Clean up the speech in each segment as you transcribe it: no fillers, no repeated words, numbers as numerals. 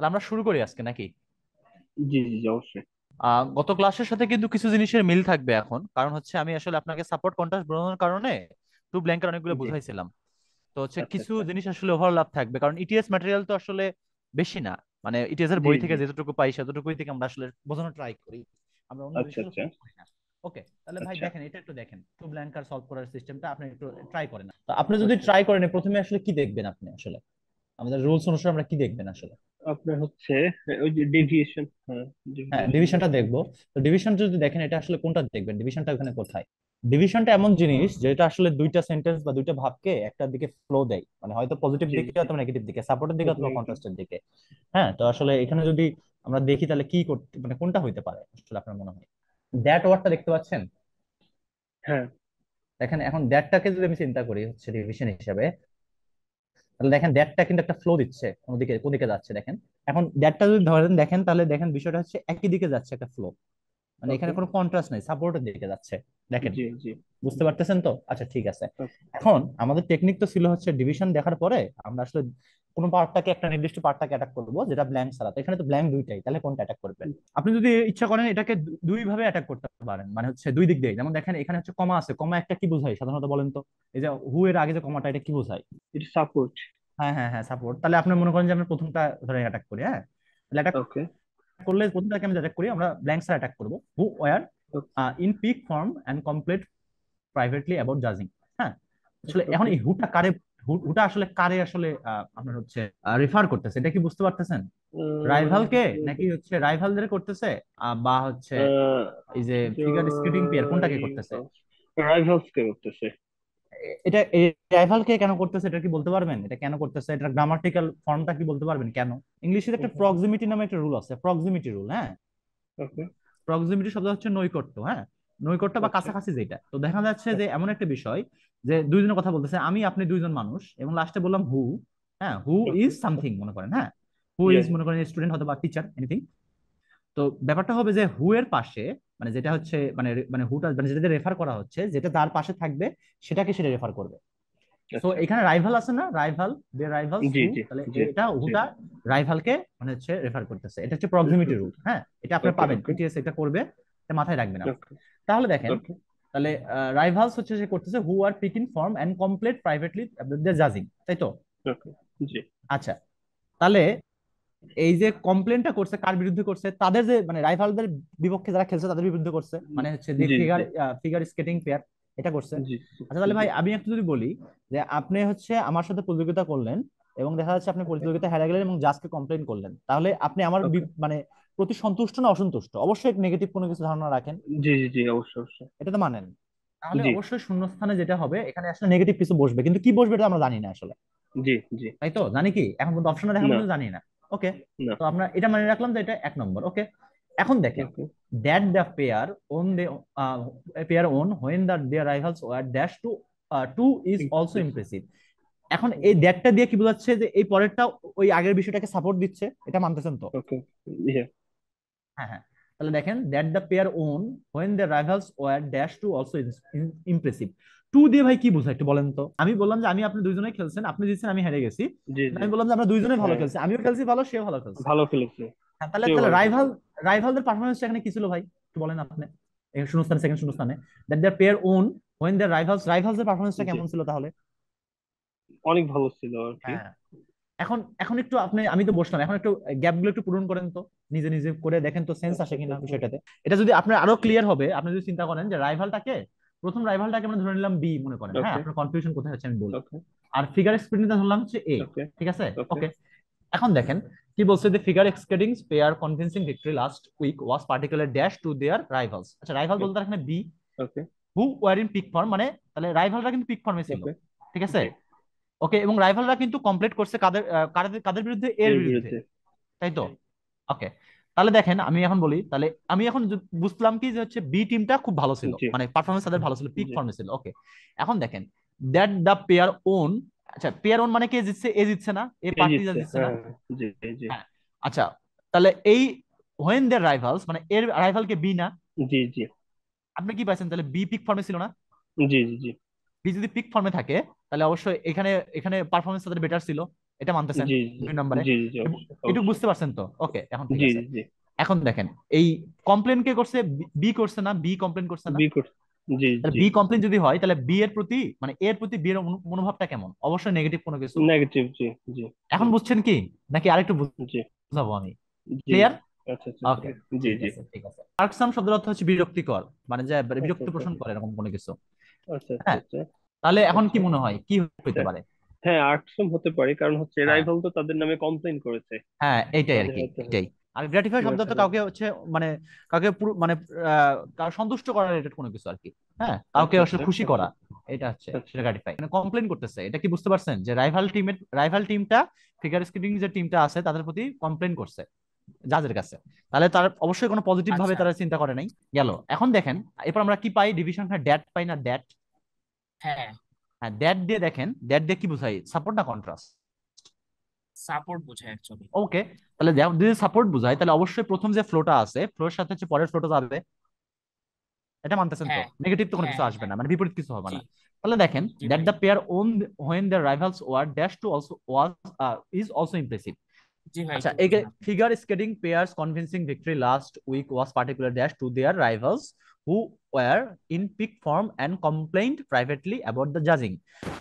তাহলে আমরা শুরু করি আজকে নাকি? জি জি জি, অবশ্যই। গত ক্লাসের সাথে কিন্তু কিছু জিনিসের মিল থাকবে এখন, কারণ হচ্ছে আমি আসলে আপনাকে সাপোর্ট কন্ট্রাস্ট বোঝানোর কারণে টু ব্ল্যাঙ্কের অনেকগুলো জি। বুঝাইছিলাম। তো হচ্ছে আচ্ছা কিছু আচ্ছা। জিনিস আসলে ওভারল্যাপ থাকবে, কারণ ইটিএস ম্যাটেরিয়াল তো আসলে বেশি না। মানে ইটিএস এর জি বই থেকে জি। যেতটুকু পাই সেতটুকুই থেকে আমরা আসলে বোঝানোর ট্রাই করি। আমরা অন্য আচ্ছা বিষয় আচ্ছা। ফোকাস করি না। ওকে, তাহলে ভাই আচ্ছা দেখেন, এটা একটু দেখেন টু ব্ল্যাঙ্কার সলভ করার সিস্টেমটা আপনি একটু ট্রাই করেন। তো আপনি যদি আচ্ছা। ট্রাই করেন, প্রথমে আসলে কি দেখবেন আপনি আসলে? আমাদের রুলস অনুসারে আমরা কি দেখবেন আসলে? আপনার হচ্ছে ওই যে ডেভিয়েশন, হ্যাঁ হ্যাঁ, ডেভিয়েশন ডিভিশনটা দেখবো। দেখবো। তো ডিভিশন যদি দেখেন, এটা আসলে কোনটা দেখবেন, ডিভিশনটা ওখানে কোথায়? ডিভিশনটা এমন জিনিস যেটা আসলে দুইটা সেন্টেন্স বা দুইটা ভাবকে একটা দিকে ফ্লো দেয়, মানে হয়তো পজিটিভ জি দিকে জি। অথবা নেগেটিভ দিকে, সাপোর্টের দিকে অথবা নেগেটিভ। কন্ট্রাস্টের দিকে। হ্যাঁ, তো আসলে এখানে যদি আমরা দেখি তাহলে কি করতে, মানে কোনটা হইতে পারে আসলে আপনার মনে হয়? দ্যাট ওয়ার্ডটা দেখতে পাচ্ছেন? হ্যাঁ। দেখেন, এখন দ্যাটটাকে যদি আমি চিন্তা করি হচ্ছে ডিভিশন হিসেবে, তাহলে দেখেন দ্যাটটা কিন্তু একটা ফ্লো দিচ্ছে, কোনদিকে কোনদিকে যাচ্ছে দেখেন। এখন দ্যাটটা যদি ধরেন দেখেন, তাহলে দেখেন বিষয়টা হচ্ছে একই দিকে যাচ্ছে একটা ফ্লো, মানে এখানে ওকে। কোনো কন্ট্রাস্ট নাই, সাপোর্টের দিকে যাচ্ছে। দেখেন, জি জি বুঝতে জি। পারতেছেন তো? আচ্ছা, ঠিক আছে। ওকে। এখন আমাদের টেকনিক তো ছিল হচ্ছে ডিভিশন দেখার পরে আমরা আসলে কোনো পার্টটাকে, একটা নির্দিষ্ট পার্টটাকে অ্যাটাক করবো যেটা ব্ল্যাঙ্ক ছাড়া। তো এখানে তো ব্ল্যাঙ্ক দুইটাই, তাহলে কোনটা অ্যাটাক করবেন? আপনি যদি ইচ্ছা করেন এটাকে দুই ভাবে অ্যাটাক করতে পারেন, মানে হচ্ছে দুই দিক দিয়ে। যেমন দেখেন, এখানে হচ্ছে কমা আছে, কমা একটা কি বোঝায় সাধারণত বলেন তো? এই যে হু এর আগে যে কমাটা, এটা কি বোঝায়? এটা সাপোর্ট। হ্যাঁ হ্যাঁ হ্যাঁ, সাপোর্ট। তাহলে আপনি মনে করেন যে আমরা প্রথমটা ধরে অ্যাটাক করি, হ্যাঁ। তাহলে অ্যাটাক ওকে। করলে প্রথমটাকে আমরা অ্যাটাক করি, আমরা ব্ল্যাঙ্ক ছাড়া অ্যাটাক করবো। Who were in peak form and complete privately about জাজিং। হ্যাঁ, আসলে এখন ওকে। এই হুটা কারে, হুটা আসলে কারে আসলে আপনার হচ্ছে রেফার করতেছে, এটা কি বুঝতে পারতেছেন? রাইভালকে, নাকি হচ্ছে রাইভালদের করতেছে, বা হচ্ছে এই যে ফিগার স্কেটিং পেয়ার, কোনটাকে করতেছে? রাইভালস কে করতেছে। এটা এই রাইভালকে কেন করতেছে এটা কি বলতে পারবেন? এটা কেন করতেছে, এটা গ্রামাটিক্যাল ফর্মটা কি বলতে পারবেন কেন? ইংলিশে একটা প্রক্সিমিটি নামে একটা রুল আছে, প্রক্সিমিটি রুল, হ্যাঁ। ওকে। প্রক্সিমিটি শব্দ হচ্ছে নৈকট্য, হ্যাঁ। নৈকট্য বা আচ্ছা কাছাকাছি যেটা। তো দেখা যাচ্ছে যে আচ্ছা। এমন একটা বিষয় যে দুইজনের কথা বলতেছে, আমি আপনি দুইজন মানুষ, এবং লাস্টে বললাম হু। হ্যাঁ, হু ওকে। ইজ সামথিং মনে করেন, হ্যাঁ। হু ইয়া ইজ ইয়া। মনে করেন স্টুডেন্ট হয়তো বা টিচার, এনিথিং। তো ব্যাপারটা হবে যে হু এর পাশে, মানে যেটা হচ্ছে মানে মানে হুটা মানে যেটা রেফার করা হচ্ছে, যেটা তার পাশে থাকবে সেটাকে সেটা রেফার করবে। তো আচ্ছা। এখানে রাইভাল আছে না, রাইভাল, দে রাইভালস জি হু, জি তাহলে জি এটা জি। হুটা রাইভালকে মানে হচ্ছে রেফার করতেছে। এটা হচ্ছে প্রক্সিমিটি রুল, হ্যাঁ। এটা আপনি ওকে পাবেন, ওকে ইটিএস এটা করবে, এটা মাথায় রাখবেন আপনি। ওকে তাহলে দেখেন, ওকে তাহলে রাইভালস হচ্ছে যে করতেছে who are picking form and complete privately the জাজিং, তাই তো? ওকে। জি। আচ্ছা, তাহলে এই যে কমপ্লেনটা করছে কার বিরুদ্ধে করছে, তাদের যে মানে রাইভালদের বিপক্ষে যারা খেলছে তাদের বিরুদ্ধে করছে, মানে হচ্ছে যে জি ফিগার জি ফিগার স্কেটিং পেয়ার, এটা করছে। জি আচ্ছা, তাহলে জি। ভাই আমি একটু যদি বলি যে আপনি হচ্ছে আমার সাথে প্রতিযোগিতা করলেন, এবং দেখা যাচ্ছে আপনি ওকে প্রতিযোগিতা হেরে গেলেন এবং জাজকে কমপ্লেন করলেন, তাহলে আপনি আমার ওকে। মানে প্রতি সন্তুষ্ট না অসন্তুষ্ট? অবশ্যই নেগেটিভ কোনো কিছু ধারণা রাখেন, জি জি জি, অবশ্যই অবশ্যই। এটা তো মানেন। তাহলে জি অবশ্যই শূন্যস্থানে যেটা হবে, এখানে আসলে নেগেটিভ কিছু বসবে, কিন্তু কি বসবে এটা আমরা জানি না আসলে। জি জি। তাই তো? জানি কি, এখন পর্যন্ত অপশনটা দেখা না পর্যন্ত জানি না। ওকে, না। তো আমরা এটা মানে রাখলাম যে এটা এক নম্বর। ওকে, এখন দেখেন, okay. That the pair won they pair won when the their rivals were dash to to is also impressive. Impressive. এখন এই দ্যাটটা দিয়ে কি বোঝাচ্ছে, যে এই পরেরটা ওই আগের বিষয়টাকে সাপোর্ট দিচ্ছে, এটা মানতেছেন তো? ওকে। ইয়া। হ্যাঁ হ্যাঁ। তাহলে দেখেন, that the pair won when the rivals were dash two also impressive. Too দিয়ে ভাই কি বোঝায় একটু বলেন তো? আমি বললাম যে আমি আপনি দুইজনেই খেলছেন, আপনি জিতছেন আমি হেরে গেছি। জি কিন্তু জি। আমি বললাম যে আমরা দুইজনেই ভালো হ্যাঁ, খেলছি, আমিও খেলছি ভালো, সেও ভালো খেলছে। ভালো খেলেছে। হ্যাঁ, তাহলে সেও তাহলে ভালো খেলছে। রাইভালদের পারফরমেন্স এখানে কি ছিল ভাই, একটু বলেন আপনি। এই শূন্যস্থানে, সেকেন্ড শূন্যস্থানে, that their pair won when their রাইভালসের পারফরমেন্সটা জি, কেমন ছিল তাহলে? অনেক ভালো ছিল আর কি। হ্যাঁ, এখন এখন একটু আপনি, আমি তো বসলাম, এখন একটু গ্যাপ গুলো একটু পূরণ করেন তো, নিজে নিজে করে দেখেন তো সেন্স আচ্ছা আসে আচ্ছা কিনা আচ্ছা। বিষয়টাতে। এটা যদি আপনার আরো ক্লিয়ার হবে, আপনি যদি চিন্তা করেন যে রাইভালটাকে, প্রথম রাইভালটাকে আমরা ধরে নিলাম বি মনে করেন, হ্যাঁ, ওকে আপনার কনফিউশন কোথায় হচ্ছে আমি বলি। ওকে আর ফিগার স্প্রিন্টটা ধরলাম হচ্ছে এ, ওকে ঠিক আছে? ওকে ওকে, এখন দেখেন কি বলছে, যে figure skating pair convincing victory last week was particular dash to their rivals. আচ্ছা, রাইভাল বলতে তার এখানে B, okay who were in peak form, মানে তাহলে রাইভালরা কিন্তু পিক ফর্মে ছিল, ওকে। ঠিক আছে? জি। ওকে, এবং রাইভালরা কিন্তু কমপ্লিট করছে কাদের কাদের কাদের বিরুদ্ধে, এর এর বিরুদ্ধে, বিরুদ্ধে। তাই তো? ওকে, তাহলে দেখেন আমি এখন বলি, তাহলে আমি এখন বুঝলাম কি যে হচ্ছে বি টিমটা খুব ভালো ছিল, জি মানে পারফরমেন্স তাদের ভালো ছিল, পিক জি ফর্মে ছিল। ওকে, এখন দেখেন, দ্যাট দ্য পেয়ার ওন, আচ্ছা পেয়ার ওন মানে কে জিতছে, এ জিতছে না, এ এই পার্টি যা জিতছে, জিতছে হ্যাঁ না। হ্যাঁ, জি জি হ্যাঁ, আচ্ছা, তাহলে এই হোয়েন দের রাইভালস মানে এর রাইভাল কে বি না? জি জি আপনি কি পাইছেন, তাহলে বি পিক ফর্মে ছিল না? জি জি জি। বি যদি পিক ফর্মে থাকে, তাহলে অবশ্যই এখানে এখানে পারফরমেন্স তাদের বেটার ছিল, এটা মানতেছেন জি জি 2 নম্বরে? জি জি, অবশ্যই এটুকু অবশ্যই। বুঝতে পারছেন তো? ওকে, এখন ঠিক জি আছে। জি এখন দেখেন, এই কমপ্লেন কে করছে? বি করছে না? বি কমপ্লেন করছে না? বি করছি। জি তাহলে জি। বি কমপ্লেন যদি হয়, তাহলে বি এর প্রতি মানে এর প্রতি বি এর মনোভাবটা কেমন? অবশ্যই নেগেটিভ কোনো কিছু। নেগেটিভ। জি জি জি এখন বুঝছেন কি, নাকি আরেকটু জি বুঝাবো আমি? জি। ক্লিয়ার? আচ্ছা আচ্ছা ওকে, আচ্ছা। জি ঠিক জি। আছে ঠিক আছে। আর্কসাম শব্দের অর্থ হচ্ছে বিরক্তিকর, মানে যে আচ্ছা বিরক্ত আচ্ছা পোষণ করে এরকম কোনো কিছু। আচ্ছা আচ্ছা হ্যাঁ, আচ্ছা তাহলে এখন কি আচ্ছা। মনে হয় কি হইতে হ্যাঁ পারে? হ্যাঁ, আর্টসম হতে পারে, কারণ হচ্ছে হ্যাঁ রাইভাল তো তাদের নামে কমপ্লেন করেছে। হ্যাঁ, এইটাই আর তাহলে কি, হয়তো এটাই। আর গ্রাটিফাই শব্দ তো হ্যাঁ। কাউকে হচ্ছে মানে কাউকে পুরো মানে কারো সন্তুষ্ট করা রিলেটেড কোনো কিছু আর কি। হ্যাঁ, কাউকে আচ্ছা আসলে আচ্ছা খুশি আচ্ছা করা, এটা হচ্ছে আচ্ছা। সেটা গ্রাটিফাই। মানে কমপ্লেন করতেছে, এটা কি বুঝতে পারছেন যে রাইভাল টিমটা ফিগার স্কেটিং যে টিমটা আছে তাদের প্রতি কমপ্লেন করছে জাজের কাছে। তাহলে তার অবশ্যই কোনো পজিটিভ ভাবে আচ্ছা। তারা চিন্তা করে নাই। গেল, এখন দেখেন এরপর আমরা কি পাই? ডিভিশন ড্যাট পাই না? ড্যাট। হ্যাঁ, হ্যাঁ, দ্যাট দিয়ে দেখেন, দ্যাট দিয়ে কি বোঝাই? সাপোর্ট না কন্ট্রাস্ট? সাপোর্ট বোঝায় অ্যাকচুয়ালি। ওকে, তাহলে যদি সাপোর্ট বোঝায়, তাহলে অবশ্যই প্রথম যে ফ্লোটা আছে, ফ্লোর সাথে হচ্ছে পরের ফ্লোটা যাবে। এটা মানতেছেন তো? হ্যাঁ নেগেটিভ তো কোনো হ্যাঁ কিছু হ্যাঁ আসবে হ্যাঁ। না, মানে বিপরীত কিছু হবে জি না। তাহলে দেখেন, জি দ্যাট ভাই। The pair won when the rivals were dash two also was is also impressive. জি ভাই, আচ্ছা, একটু এই বুঝান আপনি। Figure skating pairs convincing victory last week was particular dash to their rivals who were in peak form and complained privately about the জাজিং।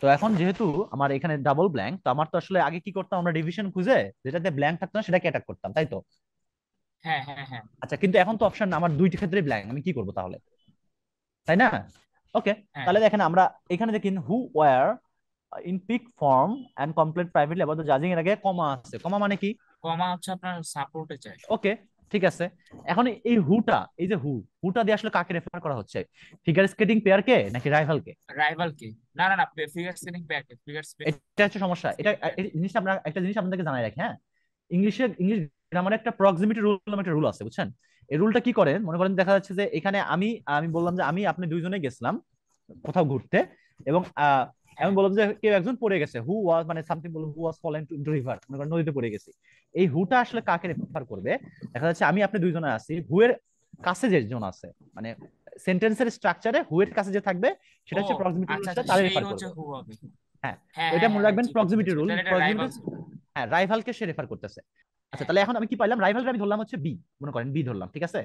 তো এখন যেহেতু আমার এখানে ডাবল ব্ল্যাঙ্ক, তো আমার তো আসলে আগে কি করতাম? আমরা ডিভিশন খুঁজে যেটাতে ব্ল্যাঙ্ক থাকতো না সেটাকে অ্যাটাক করতাম, তাই তো? হ্যাঁ হ্যাঁ হ্যাঁ আচ্ছা, কিন্তু এখন তো অপশন আমার দুইটি ক্ষেত্রে ব্ল্যাঙ্ক, আমি কি করবো তাহলে? তাই না? ওকে, হ্যাঁ। তাহলে দেখেন আমরা এখানে দেখেন who were in peak form and complain privately about the জাজিং, এর আগে কমা আছে। কমা মানে কি? কমা হচ্ছে আপনার সাপোর্টে চাই। ওকে, ঠিক আছে। এখন এই হুটা, এই যে হুটা দিয়ে আসলে কাকে রেফার করা হচ্ছে? ফিগার স্কেটিং পেয়ারকে নাকি রাইভালকে? রাইভাল কে? না না না, ফিগার স্কেটিং প্যাকে, ফিগার এটা হচ্ছে সমস্যা। এটা স্কেটিং প্যাক। এই জিনিসটা আমরা একটা জিনিস আপনাদেরকে জানাই রাখি, হ্যাঁ। ইংলিশ গ্রামারে একটা প্রক্সিমিটি রুল নামে একটা রুল আছে, বুঝছেন? এই রুলটা কি করে, মনে করেন দেখা যাচ্ছে যে এখানে আমি আমি বললাম যে আমি আপনি দুইজনে গেছিলাম কোথাও ঘুরতে, এবং আমি হ্যাঁ। বললাম যে কেউ একজন পড়ে গেছে, হু ওয়াজ মানে সামথিং, বললাম হু ওয়াজ ফলেন টু রিভার, মনে করেন নদীতে পড়ে গেছি। এই হুটা আসলে কাকে রেফার করবে? দেখা যাচ্ছে আমি আপনি দুইজনে আছি, হু এর কাছে যে জন আছে, মানে সেন্টেন্সের স্ট্রাকচারে হু এর কাছে যে থাকবে, সেটা ও হচ্ছে প্রক্সিমিটি আচ্ছা রুলটা আচ্ছা, তারে সেই রেফার হচ্ছে করবে। হু হবে। হ্যাঁ, হ্যাঁ তো এটা হ্যাঁ মনে হ্যাঁ হ্যাঁ, রাখবেন, ঠিক আছে প্রক্সিমিটি ঠিক আছে, রুল। তাহলে এটা প্রক্সিমিটি, রাইভালস হবে। হ্যাঁ, রাইভালকে সে রেফার করতেছে। আচ্ছা, হ্যাঁ। তাহলে এখন আমি কি পাইলাম? রাইভালকে আমি ধরলাম হচ্ছে বি, মনে করেন বি ধরলাম, ঠিক আছে।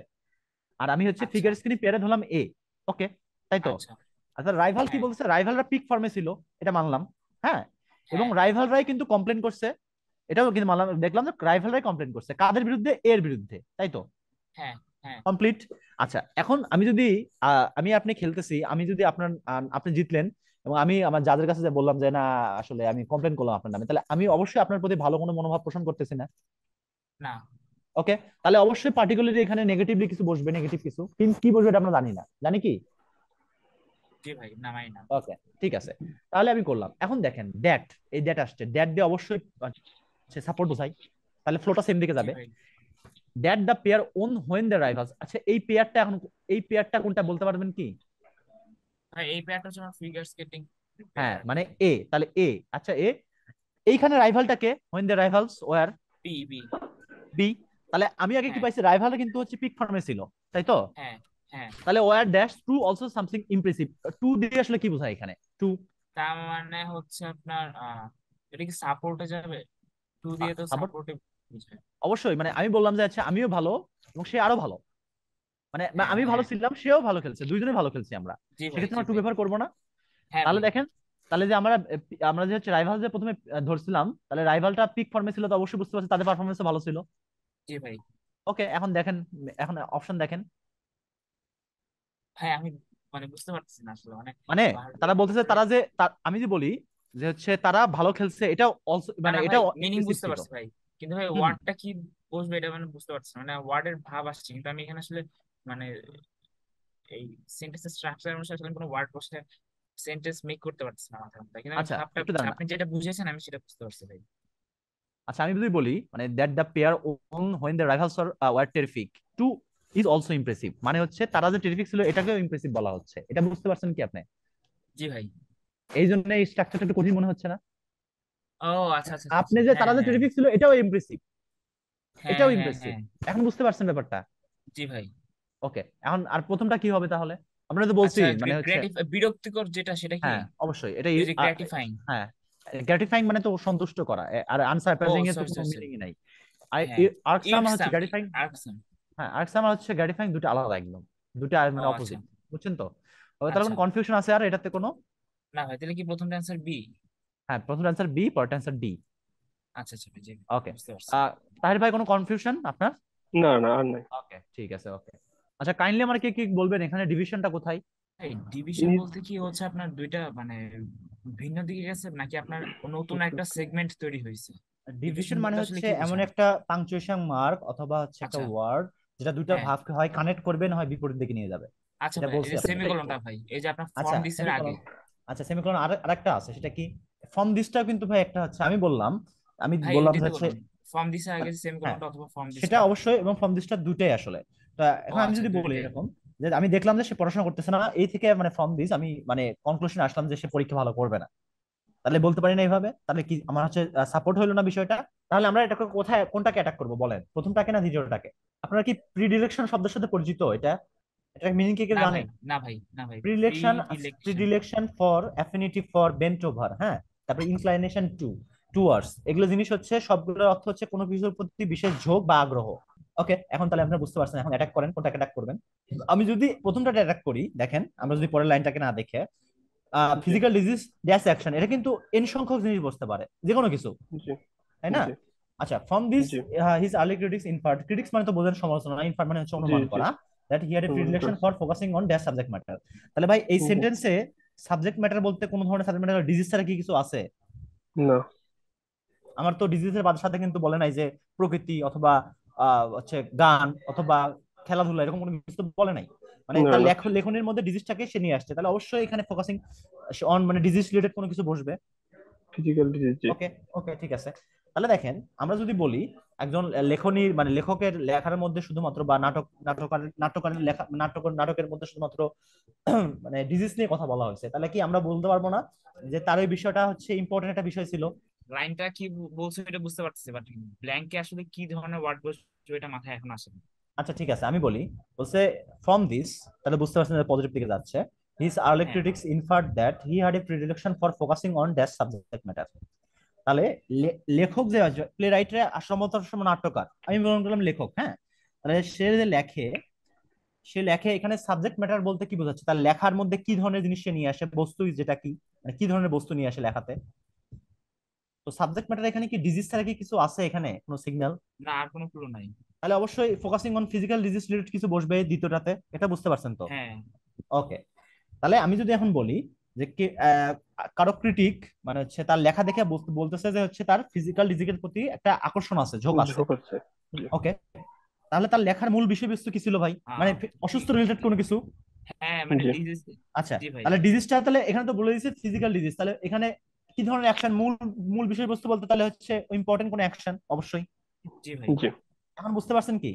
আর আমি হচ্ছে আচ্ছা ফিগার স্ক্রিন পেয়ারে ধরলাম এ। ওকে, তাই তো? আচ্ছা। আচ্ছা, রাইভাল কি হ্যাঁ বলছে? রাইভালরা পিক ফর্মে ছিল, এটা মানলাম। হ্যাঁ, এবং হ্যাঁ রাইভালরাই কিন্তু কমপ্লেন করছে, এটাও কিন্তু মানলাম। দেখলাম যে রাইভালরাই কমপ্লেন করছে কাদের বিরুদ্ধে? এর বিরুদ্ধে, তাই তো? হ্যাঁ হ্যাঁ কমপ্লিট। আচ্ছা, এখন আমি যদি আমি আপনি খেলতেছি, আমি যদি আপনার আপনি জিতলেন, এবং আমি আমার জাজের কাছে যে বললাম যে না, আসলে আমি কমপ্লেন করলাম আপনার নামে, তাহলে আমি অবশ্যই আপনার প্রতি ভালো কোনো মনোভাব পোষণ করতেছি না। না। ওকে, তাহলে অবশ্যই পার্টিকুলারলি এখানে নেগেটিভলি কিছু বসবে, নেগেটিভ কিছু। কিন্তু কি বসবে এটা আমরা জানি না, জানি কি? জি ভাই, নামাই না। ওকে, ঠিক আছে। তাহলে আমি করলাম। এখন দেখেন দ্যাট, এই দ্যাট আসছে, দ্যাট দিয়ে অবশ্যই সাপোর্ট বোঝাই, তাহলে ফ্লোটা সেম দিকে জি যাবে। ভাই। That the pair won when the rivals. আচ্ছা, এই পেয়ারটা এখন, এই পেয়ারটা কোনটা বলতে পারবেন কি? ভাই এই প্যাকটা হচ্ছে আমার ফিগার স্কেটিং হ্যাঁ, প্যার। মানে এ, তাহলে এ। আচ্ছা, এ এইখানে রাইভালটাকে when the rivals were B B. B. তাহলে আমি আগে কি হ্যাঁ পাইছি? রাইভালটা কিন্তু হচ্ছে পিক ফর্মে ছিল, তাই তো? হ্যাঁ হ্যাঁ। তাহলে were dash two also something impressive. Too দিয়ে আসলে কি বোঝায় এখানে? টু তার মানে হচ্ছে আপনার এটা কি সাপোর্টে যাবে? টু দিয়ে তো সাপোর্ট, সাপোর্টে বুঝায়। অবশ্যই। মানে আমি বললাম যে আচ্ছা আমিও ভালো এবং সে আরো ভালো, মানে হ্যাঁ আমি ভালো হ্যাঁ। ছিলাম, সেও ভালো খেলছে, দুইজনে ভালো খেলছি আমরা। জি ভাই সেক্ষেত্রে জি আমরা টু ভাই। ব্যবহার করবো না? হ্যাঁ তাহলে ভাই। দেখেন, তাহলে যে আমরা আমরা যে হচ্ছে রাইভাল যে প্রথমে ধরছিলাম, তাহলে রাইভালটা পিক ফর্মে ছিল, তো অবশ্যই বুঝতে পারছি তাদের পারফরমেন্স ভালো ছিল। জি ভাই। ওকে, এখন দেখেন, এখন অপশন দেখেন। ভাই আমি মানে বুঝতে পারতেছি না আসলে, মানে মানে তারা বারবার বলতেছে, করে। তারা যে আমি যে বলি যে হচ্ছে তারা ভালো খেলছে, এটাও অলসো না মানে না ভাই, এটাও মিনিং ইমপ্লিসিট বুঝতে ছিল। পারছি ভাই, কিন্তু ভাই হুম, ওয়ার্ডটা কি বসবে এটা মানে বুঝতে পারছি না। মানে ওয়ার্ডের ভাব আসছে, কিন্তু আমি এখানে আসলে মানে এই সেন্টেন্সের স্ট্রাকচার অনুসারে আসলে কোনো ওয়ার্ড বসে সেন্টেন্স মেক করতে পারছি না মাথার মধ্যে, কিন্তু আমি আচ্ছা ভাবটা একটু দাঁড়ান। আপনি যেটা বুঝেছেন আমি সেটা বুঝতে পারছি ভাই। আচ্ছা, আমি যদি বলি মানে that the pair won when the rivals were terrific too is also impressive, মানে হচ্ছে তারা যে টেরিফিক ছিল এটাকেও ইমপ্রেসিভ বলা হচ্ছে, এটা বুঝতে পারছেন কি আপনি? জি ভাই। এই জন্য এই স্ট্রাকচারটা একটু কঠিন মনে হচ্ছে না? ও আচ্ছা আচ্ছা আচ্ছা আপনি আচ্ছা। যে হ্যাঁ তারা যে হ্যাঁ টেরিফিক ছিল এটাও ইমপ্রেসিভ, হ্যাঁ এটাও হ্যাঁ ইমপ্রেসিভ। হ্যাঁ। এখন বুঝতে পারছেন ব্যাপারটা? জি ভাই। ওকে, এখন আর প্রথমটা কি হবে তাহলে? আমরা তো বলছি আচ্ছা, মানে হচ্ছে, বিরক্তিকর যেটা সেটা কি? হ্যাঁ অবশ্যই এটা ওই যে গ্র্যাটিফাইং। হ্যাঁ, গ্র্যাটিফাইং মানে তো সন্তুষ্ট করা, আর ও আনসারপ্রাইজিং এর তো সরি কোনো সরি সরি। মিনিংই নাই। আর হ্যাঁ, আর্কসাম হচ্ছে ইরকসাম গ্র্যাটিফাইং। আর্কসাম। হ্যাঁ, আর্কসাম আর হচ্ছে গ্র্যাটিফাইং দুটো আলাদা একদম, দুটো ও মানে আচ্ছা অপোজিট। বুঝছেন তো? তাহলে আচ্ছা। কোনো কনফিউশন আছে আর এটাতে কোনো? না ভাই, তাহলে কি প্রথমটা অ্যান্সার বি? হ্যাঁ, প্রথম অ্যান্সার বি, পরের অ্যান্সার ডি। আচ্ছা আচ্ছা ভাই, জি ওকে। বুঝতে পারছি। তাহির ভাই কোনো কনফিউশন আপনার? না না, আর নাই। ওকে, ঠিক আছে, ওকে। আচ্ছা, কাইন্ডলি আমার কি কি বলবেন এখানে ডিভিশনটা কোথায়? এই ডিভিশন বলতে কি হচ্ছে, আপনার দুইটা মানে ভিন্ন দিকে গেছে, নাকি আপনার নতুন একটা সেগমেন্ট তৈরি হয়েছে? ডিভিশন ডিভিশন মানে বলতে আসলে হচ্ছে কি এমন বোঝান? একটা পাংচুয়েশন মার্ক অথবা হচ্ছে একটা আচ্ছা। ওয়ার্ড যেটা দুইটা হ্যাঁ। ভাগকে হয় কানেক্ট করবে না হয় বিপরীত দিকে নিয়ে যাবে। আচ্ছা এটা ভাই, এই বলছি যে আপনাকে। সেমিকোলনটা ভাই, এই যে আপনার আচ্ছা, ফর্ম দিসের আগে। সেমিকোলন। আচ্ছা, সেমিকোলন আরেকটা আছে, সেটা কি? ফ্রম দিসটাও কিন্তু ভাই একটা হচ্ছে, আমি ভাই বললাম যে ওইটাতে হচ্ছে, বলুন, ফর্ম দিসের আগে হ্যাঁ, সেমিকোলনটা অথবা ফর্ম সেটা দিসটা। অবশ্যই, এবং ফ্রম দিসটা দুটাই আসলে। তা ও এখন আমি আচ্ছা, যদি বলি দুইটাই। এরকম, যে আমি দেখলাম যে সে পড়াশোনা করতেছে না, এই থেকে মানে ফ্রম দিস আমি মানে কনক্লুশন আসলাম যে সে পরীক্ষা ভালো করবে না, তাহলে বলতে পারি না এইভাবে, তাহলে কি আমার হচ্ছে সাপোর্ট হইলো না বিষয়টা? তাহলে আমরা এটাকে কোথায়, কোনটাকে অ্যাটাক করবো বলেন, প্রথমটাকে না দ্বিতীয়টাকে? আপনারা কি প্রিডিলেকশন শব্দের সাথে পরিচিত? এটা মিনিং কি কি না ভাই, জানেন? না ভাই, না ভাই, pre predilection, dilection. Predilection for affinity for bent over, হ্যাঁ, তারপরে ইনক্লাইনেশন টু টুয়ার্ডস, এগুলো জিনিস হচ্ছে সবগুলোর অর্থ হচ্ছে কোনো কিছুর প্রতি বিশেষ ঝোঁক বা আগ্রহ। ওকে, এখন তাহলে আপনারা বুঝতে পারছেন এখন অ্যাটাক করেন, কোনটাকে অ্যাটাক করবেন। আমি যদি প্রথমটা অ্যাটাক করি, দেখেন আমরা যদি পরের লাইনটাকে না দেখে, জি ফিজিক্যাল ডিজিজ ড্যাশ অ্যাকশন, এটা কিন্তু এন সংখ্যক জিনিস বসতে পারে, যে কোনো কিছু, জি তাই না? জি আচ্ছা, ফ্রম দিস জি his early critics inferred, critics মানে তো বোঝেন সমালোচনা, ইনফার্ড মানে হচ্ছে জি অনুমান জি করা, দ্যাট হি হ্যাড এ প্রমাণ প্রিডিলেকশন করছে। For focusing on dash subject matter. তাহলে ভাই এই জি। সেন্টেন্সে সাবজেক্ট ম্যাটার বলতে কোন ধরনের সাবজেক্ট ম্যাটার, ডিজিজ ছাড়া কি কিছু আছে? না আমার তো ডিজিজের সাথে কিন্তু বলে নাই যে প্রকৃতি অথবা হচ্ছে গান অথবা খেলাধুলা, এরকম কোনো কিছু তো বলে নাই। মানে না তার না, লেখনের মধ্যে ডিজিজটাকে সে নিয়ে আসছে, তাহলে অবশ্যই এখানে ফোকাসিং অন মানে ডিজিজ রিলেটেড কোনো কিছু বসবে। ফিজিক্যাল ডিজিজ, জি ওকে, ওকে, ঠিক আছে। তাহলে দেখেন, আমরা যদি বলি একজন লেখনী মানে লেখকের লেখার মধ্যে শুধুমাত্র, বা নাটকের লেখা নাটকের মধ্যে শুধুমাত্র মানে ডিজিজ নিয়ে কথা বলা হয়েছে, তাহলে কি আমরা বলতে পারবো না যে তার ওই বিষয়টা হচ্ছে ইম্পর্টেন্ট একটা বিষয় ছিল? লাইনটা কি বলছো এটা বুঝতে পারতেছি, বাট ব্ল্যাঙ্কে আসলে কি ধরনের ওয়ার্ড বসবে এটা মাথায় এখন আসে না। আচ্ছা, ঠিক আছে, আমি বলি, বলছে ফ্রম দিস, তাহলে বুঝতে পারছেন পজিটিভ দিকে যাচ্ছে। হিজ আর্লি হ্যাঁ। Critics inferred that he had a predilection for focusing on dash subject matter. তাহলে লেখক যে প্লে রাইটার সময় নাট্যকার, আমি মনে করলাম লেখক, হ্যাঁ, তাহলে সে যে লেখে, সে লেখে এখানে সাবজেক্ট ম্যাটার বলতে কি বোঝাচ্ছে, তার লেখার মধ্যে কি ধরনের জিনিস সে নিয়ে আসে, বস্তু যেটা কি, মানে কি ধরনের বস্তু নিয়ে আসে লেখাতে? তো সাবজেক্ট ম্যাটার এখানে কি ডিজিজ ছাড়া কি কিছু আছে এখানে কোনো সিগন্যাল? না, আর কোনো ক্লু নাই। তাহলে অবশ্যই focusing on physical disease related কিছু বসবে দ্বিতীয়টাতে, এটা বুঝতে পারছেন তো? হ্যাঁ। ওকে, তাহলে আমি যদি এখন বলি যে কারো ক্রিটিক মানে হচ্ছে তার লেখা দেখে বলতেছে যে হচ্ছে তার ফিজিক্যাল ডিজিজের প্রতি একটা আকর্ষণ আছে, ঝোঁক আছে। ঝোঁক আছে। জি ওকে, তাহলে তার লেখার মূল বিষয়বস্তু কি ছিল ভাই? মানে অসুস্থ রিলেটেড কোনো কিছু? হ্যাঁ মানে জি ডিজিজ। আচ্ছা, জি ভাই। তাহলে ডিজিজটা তাহলে এখানে তো বলে দিয়েছে ফিজিক্যাল ডিজিজ, তাহলে এখানে কি ধরনের অ্যাকশন, মূল মূল বিষয়বস্তু বলতে তাহলে হচ্ছে ইম্পর্টেন্ট কোনো অ্যাকশন অবশ্যই। জি ভাই। জি এখন বুঝতে পারছেন কি?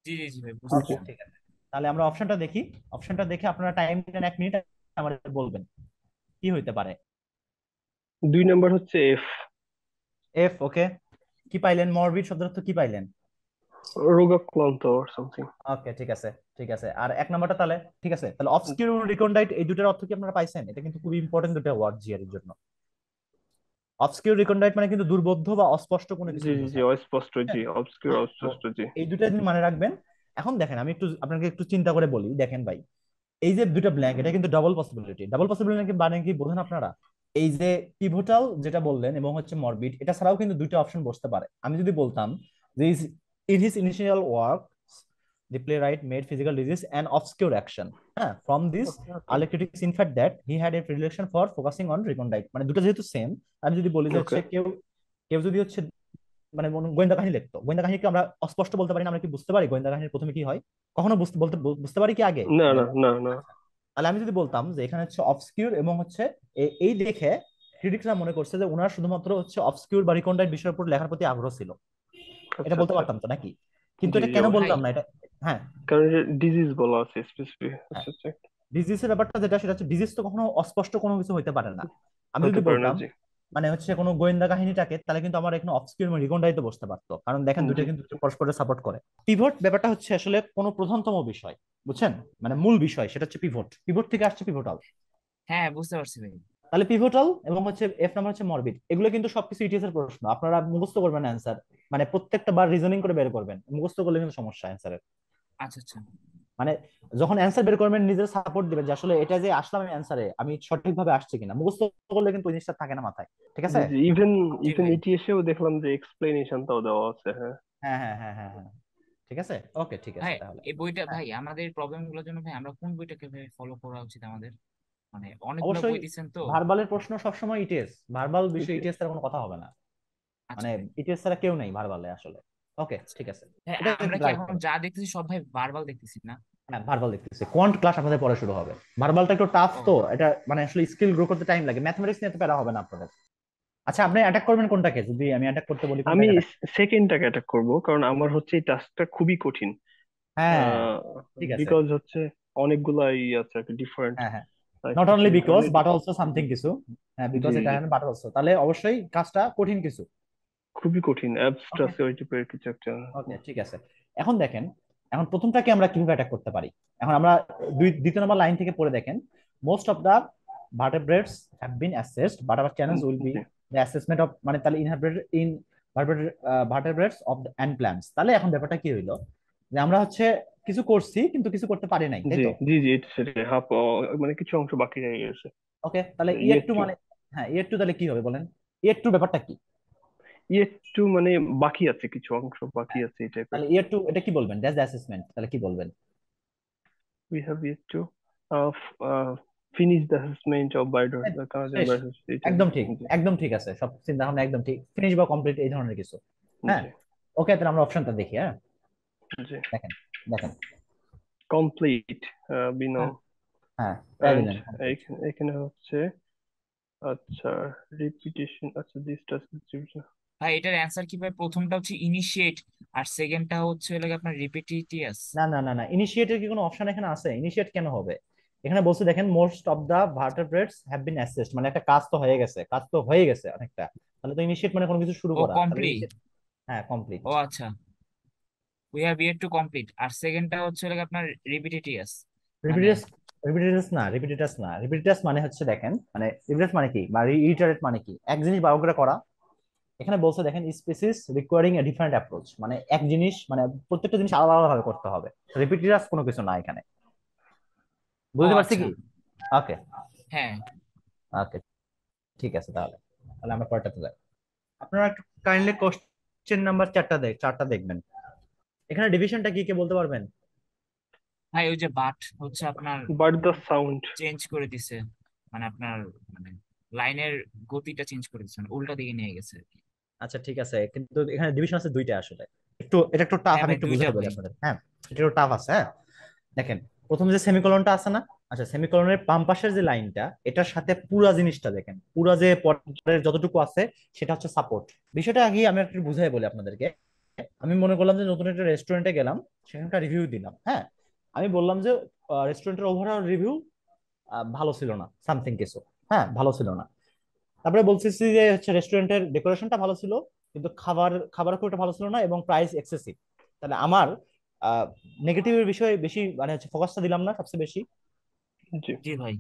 জি জি জি ভাই, বুঝতে জি। ওকে, ঠিক আছে। তাহলে আমরা অপশনটা দেখি, অপশনটা দেখে আপনারা টাইম নেন 1 মিনিট, আমাদের বলবেন কি হইতে পারে। 2 নাম্বার হচ্ছে এফ। এফ, ওকে। কি পাইলেন, মরবিড শব্দের অর্থ কি পাইলেন? রোগাক্রান্ত অর সামথিং। ওকে, ঠিক আছে, ঠিক আছে। আর 1 নাম্বারটা তাহলে ঠিক আছে, তাহলে অবসকিউর রিকন্ডাইট, এই দুটার অর্থ কি আপনারা পাইছেন? এটা কিন্তু খুবই ইম্পর্টেন্ট দুটো ওয়ার্ড জিআর এর জন্য। অবসকিউর রিকন্ডাইট মানে কিন্তু দুর্বোধ্য বা অস্পষ্ট কোনো জি কিছুকে জি জি, বোঝায়। অস্পষ্ট, জি অবস্কিউর তো অস্পষ্ট, জি এই দুটা জিনিস মনে রাখবেন। এখন দেখেন, আমি একটু আপনাকে একটু চিন্তা করে বলি, দেখেন ভাই, এই যে দুটা ব্ল্যাঙ্ক, এটা কিন্তু ডাবল পসিবিলিটি, ডাবল পসিবিলিটি মানে কি বোঝেন আপনারা? এই যে পিভটাল যেটা বললেন এবং হচ্ছে মরবিড, এটা ছাড়াও কিন্তু দুইটা অপশন বসতে পারে। আমি যদি বলতাম যে in his initial work the playwright made physical disease an obscure action, হ্যাঁ, from this okay okay early critics inferred that he had a predilection for focusing on recondite, মানে দুটো যেহেতু সেম, আমি যদি বলি যে ওকে। হচ্ছে কেউ কেউ যদি হচ্ছে মানে গোয়েন্দা কাহিনী লিখতো, গোয়েন্দা কাহিনীকে আমরা অস্পষ্ট বলতে পারি না, আমরা কি বুঝতে পারি গোয়েন্দা কাহিনীর প্রথমে কি হয়? কখনো বুঝতে পারি কি আগে? না মানে না না না। আচ্ছা, তাহলে আমি যদি বলতাম যে এখানে হচ্ছে অবসকিউর এবং হচ্ছে এই দেখে ক্রিটিকরা মনে করছে যে ওনার শুধুমাত্র হচ্ছে অবসকিউর বা রিকন্ডাইট বিষয়ের উপর লেখার প্রতি আগ্রহ ছিল, এটা আচ্ছা বলতে আচ্ছা। পারতাম তো নাকি? কিন্তু জি এটা জি কেন অবশ্যই, ভাই। বললাম না এটা? হ্যাঁ, কারণ ডিজিজ বলা আছে স্পেসিফিক। হ্যাঁ, আচ্ছা আচ্ছা। ডিজিজের ব্যাপারটা যেটা, সেটা হচ্ছে ডিজিজ তো কখনো অস্পষ্ট কোনো কিছু হইতে পারে না। আমি হতে যদি পারে না, বলতাম জি মানে হচ্ছে কোনো গোয়েন্দা কাহিনীটাকে, তাহলে কিন্তু আমার এখানে অবস্কিউর এবং রিকন্ডাইট বসতে পারতো, কারণ দেখেন দুটো জি কিন্তু পরস্পরের সাপোর্ট করে। পিভট ব্যাপারটা হচ্ছে আসলে কোনো প্রধানতম বিষয়, বুঝছেন, মানে মূল বিষয়, সেটা হচ্ছে পিভট, পিভট থেকে আসছে পিভটাল। হ্যাঁ বুঝতে পারছি ভাই। তাহলে পিভটাল এবং হচ্ছে এফ নাম্বার হচ্ছে মরবিড, এগুলো কিন্তু সবকিছু ইটিএস এর প্রশ্ন, আপনারা মুখস্থ করবেন অ্যান্সার, মানে প্রত্যেকটা বার রিজনিং করে বের করবেন, মুখস্থ করলে কিন্তু সমস্যা অ্যান্সারের। আচ্ছা আচ্ছা। মানে যখন অ্যান্সার বের করবেন নিজের সাপোর্ট দিবেন যে আসলে এটা যে আসলাম অ্যান্সারে আমি সঠিকভাবে আসছে কিনা, মুখস্থ করলে কিন্তু ওই জিনিসটা থাকে না মাথায়, ঠিক আছে? জি জি, ইভেন জি ইভেন ভাই। ইটিএসেও দেখলাম যে এক্সপ্লেনেশনটাও দেওয়া আছে। হ্যাঁ হ্যাঁ হ্যাঁ হ্যাঁ হ্যাঁ হ্যাঁ, ঠিক আছে, ওকে ঠিক আছে ভাই তাহলে। এই বইটা, হ্যাঁ ভাই আমাদের প্রবলেম গুলোর জন্য ভাই আমরা কোন বইটাকে ভাই ফলো করা উচিত আমাদের? মানে অনেকগুলো অবশ্যই বই দিচ্ছেন তো। ভার্বালের প্রশ্ন সবসময় ইটিএস, ভার্বাল বিষয়ে ইটিএস। ইটিএস ছাড়া কোনো কথা হবে না, আচ্ছা মানে ভাই। ইটিএস ছাড়া কেউ নেই ভার্বালে আসলে। ওকে আচ্ছা ঠিক আছে, ভাই, এটা আমরা কি রাইট এখন হবে। যা দেখতেছি সব ভাই ভার্বাল দেখতেছি না? হ্যাঁ ভার্বাল দেখতেছি, কোয়ান্ট ক্লাস আপনাদের পরে শুরু হবে, ভার্বালটা একটু টাফ ও তো, এটা মানে আসলে স্কিল গ্রো করতে টাইম লাগে, ম্যাথমেটিক্স নিয়ে তো প্যারা হবে না আপনাদের। আচ্ছা আপনি অ্যাটাক করবেন কোনটাকে, যদি আমি অ্যাটাক করতে বলি আমি কোনটাকে অ্যাটাক? সেকেন্ডটাকে অ্যাটাক করব, কারণ আমার হচ্ছে এই টাস্কটা খুবই কঠিন। হ্যাঁ ঠিক আছে। বিকজ হচ্ছে অনেকগুলাই আছে আর কি, ডিফারেন্ট হ্যাঁ হ্যাঁ, not only specially because but also something কিছু, হ্যাঁ জি বিকজ এটা জি, বাট অলসো, তাহলে অবশ্যই কাজটা কঠিন কিছু। খুবই কঠিন, ওকে অ্যাবস্ট্রাক্ট ওই টাইপের কিছু একটা। ওকে ঠিক আছে। এখন দেখেন, এখন প্রথমটাকে আমরা কিভাবে অ্যাটাক করতে পারি, এখন আমরা দ্বিতীয় নম্বর লাইন থেকে পড়ে দেখেন, most of the vertebrates have been assessed but our challenge will be জি the assessment of, মানে তাহলে in vertebrates of the and plants, তাহলে এখন ব্যাপারটা কি হইলো যে আমরা হচ্ছে কিছু করছি কিন্তু কিছু করতে পারি নাই, তাই জি তো? জি জি, এটা সেটাই হাফ, মানে কিছু অংশ বাকি রয়ে গেছে। ওকে তাহলে ইয়ে ইয়ার টু টু, মানে, হ্যাঁ ইয়ার টু তাহলে কি হবে বলেন, ইয়ার টু ব্যাপারটা কি? ইয়ে টু মানে বাকি আছে, কিছু অংশ বাকি হ্যাঁ আছে এই টাইপের। তাহলে ইয়ার টু এটা কি বলবেন, দ্যাটস দ্য অ্যাসেসমেন্ট, তাহলে কি বলবেন? We have yet to finish the assessment of বায়োডার হ্যাঁ, কানাডিয়ান শেষ, বায়োডার এই একদম টাইপের। ঠিক, জি একদম ঠিক আছে, সব চিন্তা ভাবনা একদম ঠিক, ফিনিশ বা কমপ্লিট এই ধরনের কিছু। হ্যাঁ জি ওকে, তাহলে আমরা অপশনটা দেখি, হ্যাঁ জি, দেখেন, দেখেন, কমপ্লিট বিনো। হ্যাঁ হ্যাঁ অ্যান্ড প্যাভিলিয়ন কমপ্লিট। এখানে এখানে হচ্ছে, আচ্ছা, রিপিটেশন, আচ্ছা দিস টাস্ক ডিস্ট্রিবিউশন। ভাই এটার অ্যান্সার কি ভাই? প্রথমটা হচ্ছে ইনিশিয়েট, আর সেকেন্ডটা হচ্ছে লাগে আপনার রিপিটিটিয়াস। না না না না, ইনিশিয়েটের কি কোনো অপশন এখানে আছে? ইনিশিয়েট কেন হবে? এখানে বলছে দেখেন most of the vertebrates have been assessed, মানে একটা কাজ তো হয়ে গেছে, কাজ তো হয়ে গেছে অনেকটা, তাহলে তো ইনিশিয়েট মানে কোনো কিছু শুরু ও করা, তাহলে কমপ্লিট। ইনিশিয়েট, হ্যাঁ কমপ্লিট। ও আচ্ছা, we have yet to complete, আর সেকেন্ডটা হচ্ছে লাগে আপনার রিপিটিটিয়াস। মানে রিপিটেডাস, রিপিটেডাস না, রিপিটেডাস মানে হচ্ছে দেখেন, মানে রিপিটেডাস মানে কি বা রিইটারেট মানে কি, এক জিনিস বারবার করে করা। এখানে বলছে দেখেন species recurring a different approach, মানে এক জিনিস মানে প্রত্যেকটা জিনিস আলাদা আলাদা ভাবে করতে হবে, রিপিটেডাস কোনো কিছু না এখানে, ও বুঝতে পারছি আচ্ছা। কি? ওকে হ্যাঁ ওকে ঠিক আছে, তাহলে তাহলে আমরা পরেরটাতে যাই। আপনারা একটু কাইন্ডলি কোশ্চেন নাম্বার চারটা দেখবেন, এখানে ডিভিশনটা কি কে বলতে পারবেন? ভাই, ওই যে বাট হচ্ছে আপনার বাট দ্য সাউন্ড। চেঞ্জ করে দিছে, মানে আপনার মানে লাইনের গতিটা চেঞ্জ করে দিচ্ছে, মানে উল্টা দিকে নিয়ে গেছে আর কি। আচ্ছা ঠিক আছে, কিন্তু এখানে ডিভিশন আছে দুইটা আসলে, একটু এটা একটু টাফ, হ্যাঁ আমি ভাই, একটু দুইটা বুঝাই বলি ভাই। আপনাদের, হ্যাঁ এটা একটু টাফ আছে, হ্যাঁ দেখেন, প্রথম যে সেমিকোলনটা আছে না, আচ্ছা সেমিকোলনের বাম পাশের যে লাইনটা এটার সাথে পুরা জিনিসটা দেখেন, পুরা যে পরের যতটুকু আছে সেটা হচ্ছে সাপোর্ট। বিষয়টা আগে আমি একটু বুঝাই বলি আপনাদেরকে, আমি মনে করলাম যে নতুন একটা রেস্টুরেন্টে গেলাম, সেখানকার রিভিউ দিলাম, হ্যাঁ আমি বললাম যে রেস্টুরেন্টের ওভারঅল রিভিউ ভালো ছিল না, সামথিং কিছু, হ্যাঁ ভালো ছিল না। তারপরে বলতেছি যে হচ্ছে রেস্টুরেন্টের ডেকোরেশনটা ভালো ছিল কিন্তু খাবার খাবার খুব একটা ভালো ছিল না এবং প্রাইস এক্সেসিভ, তাহলে আমার নেগেটিভের বিষয়ে বেশি মানে হচ্ছে ফোকাসটা দিলাম না সবচেয়ে বেশি। জি জি ভাই।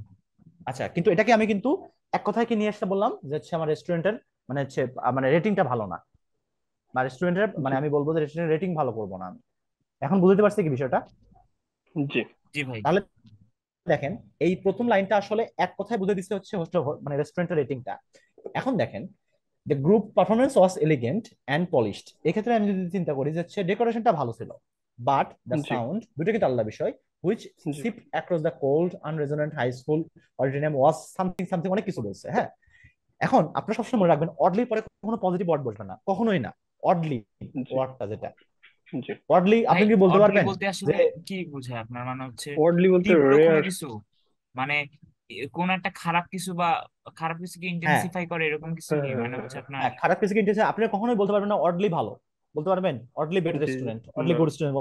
আচ্ছা কিন্তু এটাকে আমি কিন্তু এক কথায় কি নিয়ে আসতে বললাম যে হচ্ছে আমার রেস্টুরেন্টের মানে হচ্ছে মানে রেটিংটা ভালো না, বা রেস্টুরেন্টের জি মানে আমি বলবো যে রেস্টুরেন্টের রেটিং ভালো করবো না আমি, এখন বুঝতে পারছি কি বিষয়টা? জি জি ভাই। তাহলে দেখেন এই প্রথম লাইনটা আসলে এক কথায় বুঝে দিচ্ছে হচ্ছে হোস্টেল মানে রেস্টুরেন্টের রেটিংটা। এখন দেখেন the group performance was elegant and polished, এক্ষেত্রে আমি যদি চিন্তা করি যে হচ্ছে ডেকোরেশনটা ভালো ছিল, বাট দ্য জি সাউন্ড দুটো কিন্তু আলাদা বিষয়, হুইচ জি seep across the cold unresonant high school auditorium was something something, অনেক কিছু বলছে, হ্যাঁ এখন আপনারা সবসময় মনে রাখবেন অডলি পরে কখনো পজিটিভ ওয়ার্ড বসবে না, কখনোই না, অডলি জি ওয়ার্ডটা যেটা, জি। অডলি ভাই আপনি কি বলতে অডলি পারবেন বলতে যে আসলে কি বোঝায় আপনার? মানে হচ্ছে ওয়ার্ডলি বলতে তীব্র কোনো রেয়ার। কিছু, মানে কোন একটা খারাপ কিছু বা খারাপ কিছুকে হ্যাঁ ইন্টেন্সিফাই করে এরকম কিছু হ্যাঁ কি? হ্যাঁ মানে হ্যাঁ হচ্ছে হ্যাঁ। আপনার। হ্যাঁ খারাপ কিছু কিন্তু আপনি কখনোই বলতে পারবেন না অডলি ভালো, বলতে পারবেন অডলি বেড জি রেস্টুরেন্ট, জি, অডলি না। গুড রেস্টুরেন্ট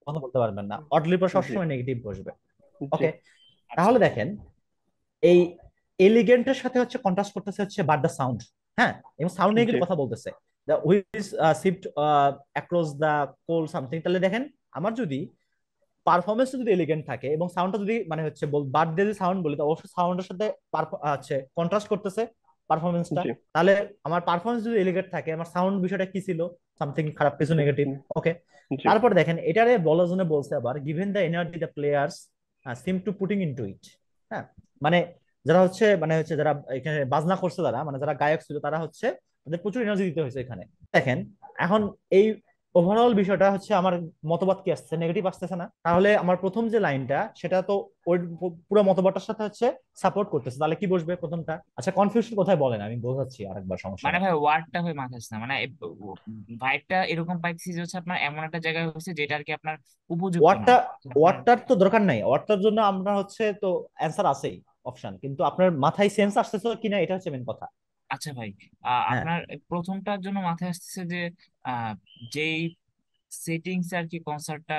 কথা বলতে পারবেন না, অডলির পর জি সবসময় নেগেটিভ বসবে। জি ওকে আচ্ছা তাহলে আচ্ছা। দেখেন এই এলিগেন্টের সাথে হচ্ছে কন্ট্রাস্ট করতেছে হচ্ছে বাট দ্য সাউন্ড, হ্যাঁ এবং সাউন্ড নিয়ে জি কিন্তু কথা বলতেছে the which shift across the coal something, তাহলে দেখেন আমার যদি পারফরমেন্স যদি এলিগেন্ট থাকে এবং সাউন্ডটা যদি মানে হচ্ছে বাদ দিয়ে সাউন্ড বলি, তো অবশ্যই সাউন্ডের সাথে হচ্ছে কন্ট্রাস্ট করতেছে পারফরমেন্সটা। জি তাহলে আমার পারফরমেন্স যদি এলিগেন্ট থাকে, আমার সাউন্ড বিষয়টা কি ছিল, সামথিং খারাপ কিছু জি নেগেটিভ। ওকে, জি তারপর দেখেন এটারে বলার জন্য বলছে আবার given the energy the players seem to putting into it. হ্যাঁ, মানে যারা হচ্ছে যারা এখানে বাজনা করছে, তারা মানে যারা গায়ক ছিল, তারা হচ্ছে তাদের প্রচুর এনার্জি দিতে হয়েছে এখানে। দেখেন এখন এই ওভারঅল বিষয়টা হচ্ছে আমার মতবাদ কি আসছে, নেগেটিভ আসতেছে না? তাহলে আমার প্রথম যে লাইনটা সেটা তো ওই পুরো মতবাদটার সাথে হচ্ছে সাপোর্ট করতেছে, তাহলে কি বসবে প্রথমটা? আচ্ছা, কনফিউশন কোথায় বলেন, আমি বোঝাচ্ছি আরেকবার, সমস্যা মানে নেই। ভাই ওয়ার্ডটা হয়ে মাথায় আসছে না, মানে ভাইবটা এরকম পাইছি যে হচ্ছে আপনার এমন একটা জায়গায় হচ্ছে যেটা আর কি আপনার উপযুক্ত না ওয়ার্ডটা আপনার। ওয়ার্ডটার তো দরকার নাই, ওয়ার্ডটার জন্য আমরা হচ্ছে তো অ্যান্সার আছেই, অপশন, কিন্তু আপনার মাথায় সেন্স আসতেছে কিনা এটা হচ্ছে মেন কথা। আচ্ছা ভাই, হ্যাঁ, আপনার প্রথমটার জন্য মাথায় আসতেছে যে আহ, যেই সেটিংস আর কি কনসার্টটা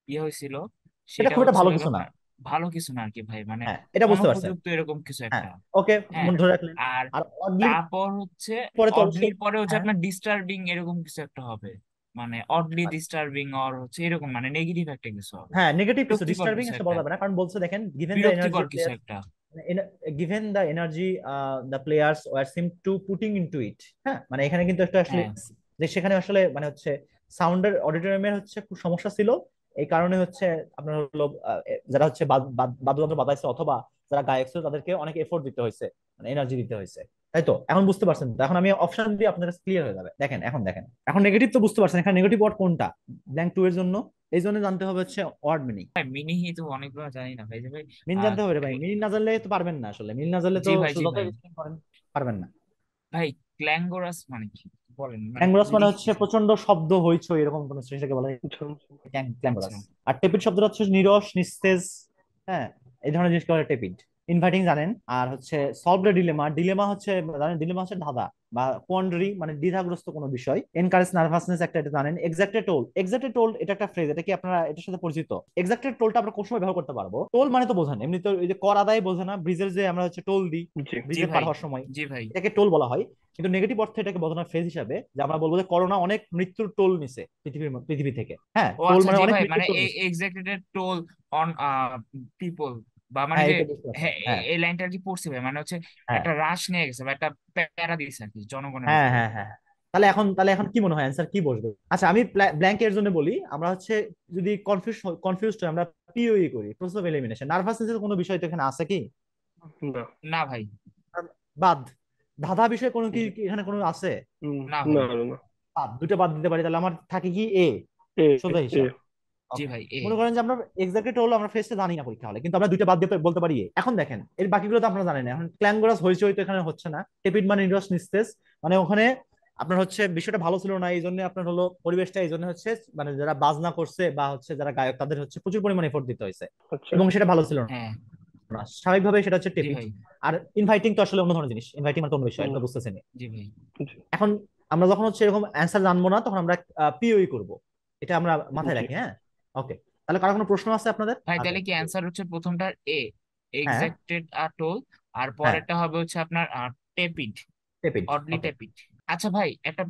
ইয়ে হয়েছিল এটা সেটা খুব একটা হচ্ছে ভালো লাগে কিছু না। আপনার ভালো কিছু না আর কি ভাই, মানে হ্যাঁ, এটা বুঝতে পারছেন। অনুপযুক্ত এরকম কিছু হ্যাঁ, একটা। ওকে, হ্যাঁ, মনে ধরে রাখলেন। আর আর অডলির তারপর হচ্ছে পরে তো অবশ্যই। অডলির পরে হচ্ছে হ্যাঁ, আপনার ডিস্টার্বিং এরকম কিছু একটা হবে, মানে অডলি ডিস্টার্বিং অর হচ্ছে এরকম মানে নেগেটিভ একটা কিছু হবে, হ্যাঁ, নেগেটিভ কিছু, বিরক্তিকর ডিস্টার্বিং কিছু আসলে একটা, বলা যাবে না, কারণ বলছে দেখেন গিভেন দ্য এনার্জি বিরক্তিকর দ্য কিছু প্লেয়ার্স, একটা। given the energy the players were seem to putting into it। হ্যাঁ, মানে এখানে কিন্তু একটা আসলে হ্যাঁ যে সেখানে আসলে মানে হচ্ছে সাউন্ডের অডিটোরিয়ামের হচ্ছে খুব সমস্যা ছিল। এই কারণে হচ্ছে আপনার হলো যারা হচ্ছে বাদ্যযন্ত্র বাজাইছে অথবা যারা গায়ক ছিল তাদেরকে অনেক এফোর্ট দিতে হয়েছে, মানে এনার্জি দিতে হয়েছে। তাই তো, এখন বুঝতে পারছেন তো? এখন আমি অপশন দিয়ে আপনার ক্লিয়ার হয়ে যাবে। দেখেন এখন দেখেন, এখন নেগেটিভ তো বুঝতে পারছেন, এখানে নেগেটিভ ওয়ার্ড কোনটা ব্ল্যাঙ্ক টু এর জন্য। এই জন্য জানতে হবে হচ্ছে ওয়ার্ড মিনিং। ভাই, মিনিহি তো অনেকগুলো জানি না ভাই, যে ভাই মিন আহ, জানতে হবে রে ভাই, মিন না জানলে তো পারবেন না, আসলে মিন না জানলে তো জি ভাই, জি যতই ভাই। বুঝতে করেন পারবেন না। ভাই ক্ল্যাঙ্গোরাস মানে কি বলেন, মানে ক্ল্যাঙ্গরাস মানে হচ্ছে লিখতেছি। প্রচন্ড শব্দ হইচই এরকম কোন জিনিসটাকে বলা হয় ঝনঝন। আচ্ছা ক্ল্যাঙ্গরাস। আর টেপিড শব্দটা হচ্ছে নিরস নিস্তেজ। হ্যাঁ, এই ধরনের জিনিসকে বলে টেপিড। ইনভাইটিং জানেন। আর হচ্ছে সলভ দ্য ডিলেমা, ডিলেমা হচ্ছে জানেন, ডিলেমা হচ্ছে ধাঁধা বা কোয়ান্ডারি, মানে দ্বিধাগ্রস্ত কোনো বিষয়। এনকারেজ নার্ভাসনেস একটা, এটা জানেন। এক্সাক্টলি টোল, এক্সাক্টলি টোল এটা একটা ফ্রেজ, এটা কি আপনারা এটার সাথে পরিচিত? এক্সাক্টলি টোলটা আমরা কোন সময় ব্যবহার করতে পারবো? টোল মানে তো বোঝেন, এমনি তো এই যে কর আদায় বোঝে না, ব্রিজের যে আমরা হচ্ছে টোল দিই জি জি ব্রিজে পার ভাই, হওয়ার সময়, জি ভাই। এটাকে টোল বলা হয়। কিন্তু নেগেটিভ অর্থে এটাকে বোঝানোর ফ্রেজ হিসাবে যে আমরা বলবো যে করোনা অনেক মৃত্যুর টোল নিছে পৃথিবী থেকে। হ্যাঁ, ও টোল আচ্ছা, মানে জি অনেক ভাই, মৃত্যুর মানে টোল নিছে। এক্সাক্টেড টোল অন পিপল, বা মানে হ্যাঁ, যে, এটা বুঝতে পারছেন। হ্যাঁ হ্যাঁ, এই লাইনটা আর কি পড়ছি ভাই, মানে হচ্ছে হ্যাঁ, একটা রাশ নিয়ে গেছে বা একটা প্যারা দিয়েছে আর কি জনগণের হ্যাঁ, উপরে। হ্যাঁ, হ্যাঁ। তাহলে এখন কি মনে হয় অ্যান্সার কি বসবে? আচ্ছা, আমি ব্ল্যাঙ্কের জন্য বলি, আমরা হচ্ছে যদি কনফিউজড হই আমরা পিওই করি, প্রসেস অফ এলিমিনেশন। নার্ভাসনেসের কোনো বিষয় তো এখানে আছে কি? না না ভাই, আর বাদ, ধাঁধা বিষয় কোনো জি কি এখানে কোনো আছে? না ভাই। না না না বাদ, দুটো বাদ দিতে পারি, তাহলে আমার থাকে কি এ, এ সোজা এ হিসাব। জি ওকে, ভাই, মনে করেন যে আমরা এক্সাক্টলি হলো আমরা ফেসটা জানি না পরীক্ষা হলে, কিন্তু আমরা দুইটা বাদ দিয়ে বলতে পারি এখন দেখেন এর বাকিগুলো তো আপনারা জানেন না। এখন ক্ল্যাঙ্গরাস হইচই তো এখানে হচ্ছে না, টেপিড মানে নিরস নিস্তেজ, মানে ওখানে আপনার হচ্ছে বিষয়টা ভালো ছিল না, এই জন্য আপনার হলো পরিবেশটা, এই জন্য হচ্ছে মানে যারা বাজনা করছে বা হচ্ছে যারা গায়ক তাদের হচ্ছে প্রচুর পরিমাণে এফোর্ট দিতে হয়েছে আচ্ছা এবং সেটা ভালো ছিল হ্যাঁ না, স্বাভাবিকভাবে সেটা হচ্ছে জি টেপিড। ভাই, আর ইনভাইটিং তো আসলে অন্য ধরনের জিনিস, ইনভাইটিং মানে তো অন্য বিষয়, এটা তো বুঝতেছেন। জি ভাই। জি এখন আমরা যখন হচ্ছে এরকম অ্যান্সার জানবো না, তখন আমরা পিওই করব, এটা আমরা মাথায় জি রাখি। হ্যাঁ, ওকে, তাহলে কারো কোনো প্রশ্ন আছে আপনাদের ভাই আগে? তাহলে কি অ্যান্সার হচ্ছে প্রথমটার এ, হ্যাঁ, এক্সাক্টেড টোল, আর হ্যাঁ, পরেরটা হবে হচ্ছে আপনার টেপিড, টেপিড। অডলি ওকে, টেপিড। আচ্ছা ভাই, একটা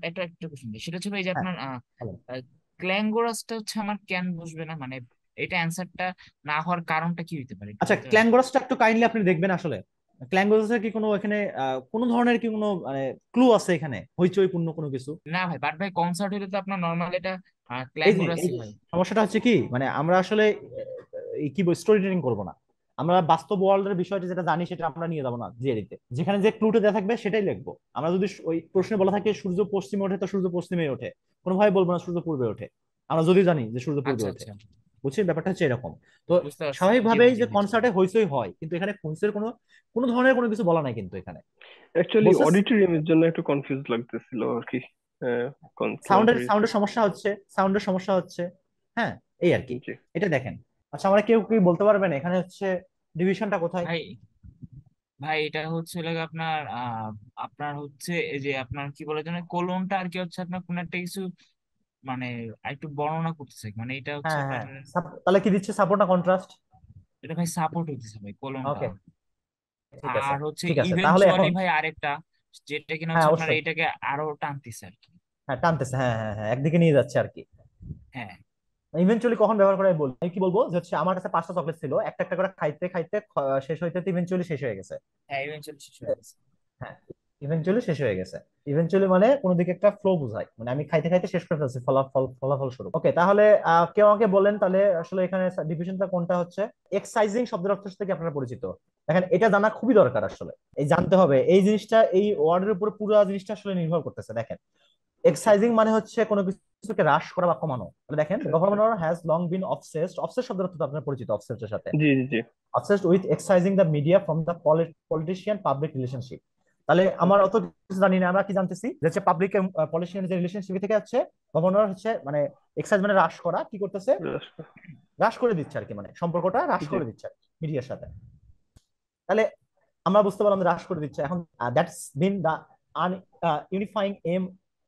কোশ্চেন, সেটা হচ্ছে ভাই যে হ্যাঁ, আপনার ভালো। ক্ল্যাঙ্গোরাসটা হচ্ছে আমার কেন বুঝবে না, মানে এটা অ্যান্সারটা না হওয়ার কারণটা কি হতে পারে একটু আচ্ছা, বলতে পারবেন? ক্ল্যাঙ্গরাসটা একটু কাইন্ডলি আপনি দেখবেন আসলে। ক্ল্যাঙ্গরাসের কি কোনো এখানে কোনো ধরনের কি কোনো মানে ক্লু আছে এখানে, হইচইপূর্ণ কোনো কিছু? না ভাই, বাট ভাই কনসার্ট হলে তো আপনার নর্মাল এটা এই ক্ল্যাঙ্গোরাসই যে হয়। সমস্যাটা হচ্ছে কি, মানে আমরা আসলে এই কি স্টোরি টেলিং করবো না, আমরা বাস্তব ওয়ার্ল্ডের বিষয়টা যেটা জানি সেটা আমরা নিয়ে যাবো না থিওরিতে, যেখানে যে ক্লুটা দেওয়া থাকবে সেটাই লিখবো। আমরা যদি ওই প্রশ্নে বলা থাকে সূর্য পশ্চিমে ওঠে, তো সূর্য পশ্চিমে ওঠে, কোনোভাবে বলবো না সূর্য পূর্বে ওঠে, আমরা যদি জানি যে সূর্য পূর্বে আচ্ছা ওঠে। আচ্ছা, বুঝছেন, ব্যাপারটা হচ্ছে এরকম। তো বুঝতে পারছি, জি স্বাভাবিকভাবেই ভাই, জি যে ভাই, জি ভাই। কনসার্টে হইচই হয়, কিন্তু এখানে কনসার্টের কোনো কোনো ধরনের কোনো কিছু বলা নাই কিন্তু এখানে। অ্যাকচুয়ালি বলছে অডিটোরিয়ামের জন্য একটু কনফিউজ লাগতেছিল আর কি। হ্যাঁ সাউন্ডের কনসার্টের সাউন্ডের সমস্যা হচ্ছে, সাউন্ডের সমস্যা হচ্ছে। হ্যাঁ, এই আর কি। জি এটা দেখেন। আচ্ছা, আমরা কেউ কি বলতে পারবেন এখানে হচ্ছে ডিভিশনটা কোথায়? ভাই ভাই এটা হচ্ছে লাগে আপনার আপনার হচ্ছে এই যে আপনার কি বলে যেন কোলনটা আর কি হচ্ছে আপনার কোন একটা কিছু, মানে একটু বর্ণনা করতেছে, মানে এটা হচ্ছে হ্যাঁ, আপনার, হ্যাঁ, তাহলে কি দিচ্ছে, সাপোর্ট না কন্ট্রাস্ট? এটা ভাই সাপোর্ট হইতেছে ভাই কোলনটা। ওকে, ঠিক আছে, আর হচ্ছে ঠিক আছে, তাহলে ইভেনচুয়ালি এখন। ভাই আরেকটা, যেটা কিনা হ্যাঁ, হচ্ছে আপনার অবশ্যই। এটাকে আরো টানতেছে আর কি। হ্যাঁ, টানতেছে, হ্যাঁ, হ্যাঁ, হ্যাঁ, একদিকে নিয়ে যাচ্ছে আর কি। হ্যাঁ ইভেনচুয়ালি কখন ব্যবহার করে বলবো, আমি কি বলবো যে হচ্ছে আমার কাছে 5টা চকলেট ছিল, একটা একটা করে খাইতে খাইতে শেষ হইতে ইভেনচুয়ালি শেষ হয়ে গেছে। হ্যাঁ ইভেনচুয়ালি শেষ হয়ে গেছে। হ্যাঁ, ইভেনচুয়ালি শেষ হয়ে গেছে। ইভেনচুয়ালি মানে কোনো দিকে একটা ফ্লো বোঝায়, মানে আমি খাইতে খাইতে শেষ করে ফেলছি, ফলাফল স্বরূপ। ওকে, তাহলে কেউ আমাকে বলেন তাহলে আসলে এখানে ডিভিশনটা কোনটা হচ্ছে। এক্সাইজিং শব্দের অর্থের সাথে কি আপনারা পরিচিত? দেখেন, এটা জানা খুবই দরকার আসলে, এই জানতে হবে এই জিনিসটা, এই ওয়ার্ডের উপর পুরো জিনিসটা আসলে নির্ভর করতেছে। দেখেন, জি এক্সাইজিং মানে হচ্ছে কোনো কিছুকে হ্রাস করা বা কমানো। তাহলে দেখেন, আচ্ছা আচ্ছা governor has long bin obsessed, obsess শব্দের অর্থ তো আপনার পরিচিত, অবসেসড এর সাথে জি জি জি obsessed with excising the media from the politician public relationship। তাহলে আমার ওকে অত কিছু জানি না, আমরা কি জানতেছি যে হচ্ছে পাবলিক পলিটিশিয়ান যে রিলেশনশিপ থেকে হচ্ছে গভর্নর হচ্ছে মানে এক্সাইজ মানে হ্রাস করা, কি করতেছে, রাষ্ট্র হ্রাস করে দিচ্ছে আর কি, মানে সম্পর্কটা হ্রাস জি করে দিচ্ছে মিডিয়ার সাথে। তাহলে আমরা বুঝতে পারলাম যে হ্রাস করে দিচ্ছে। এখন that's been the unifying aim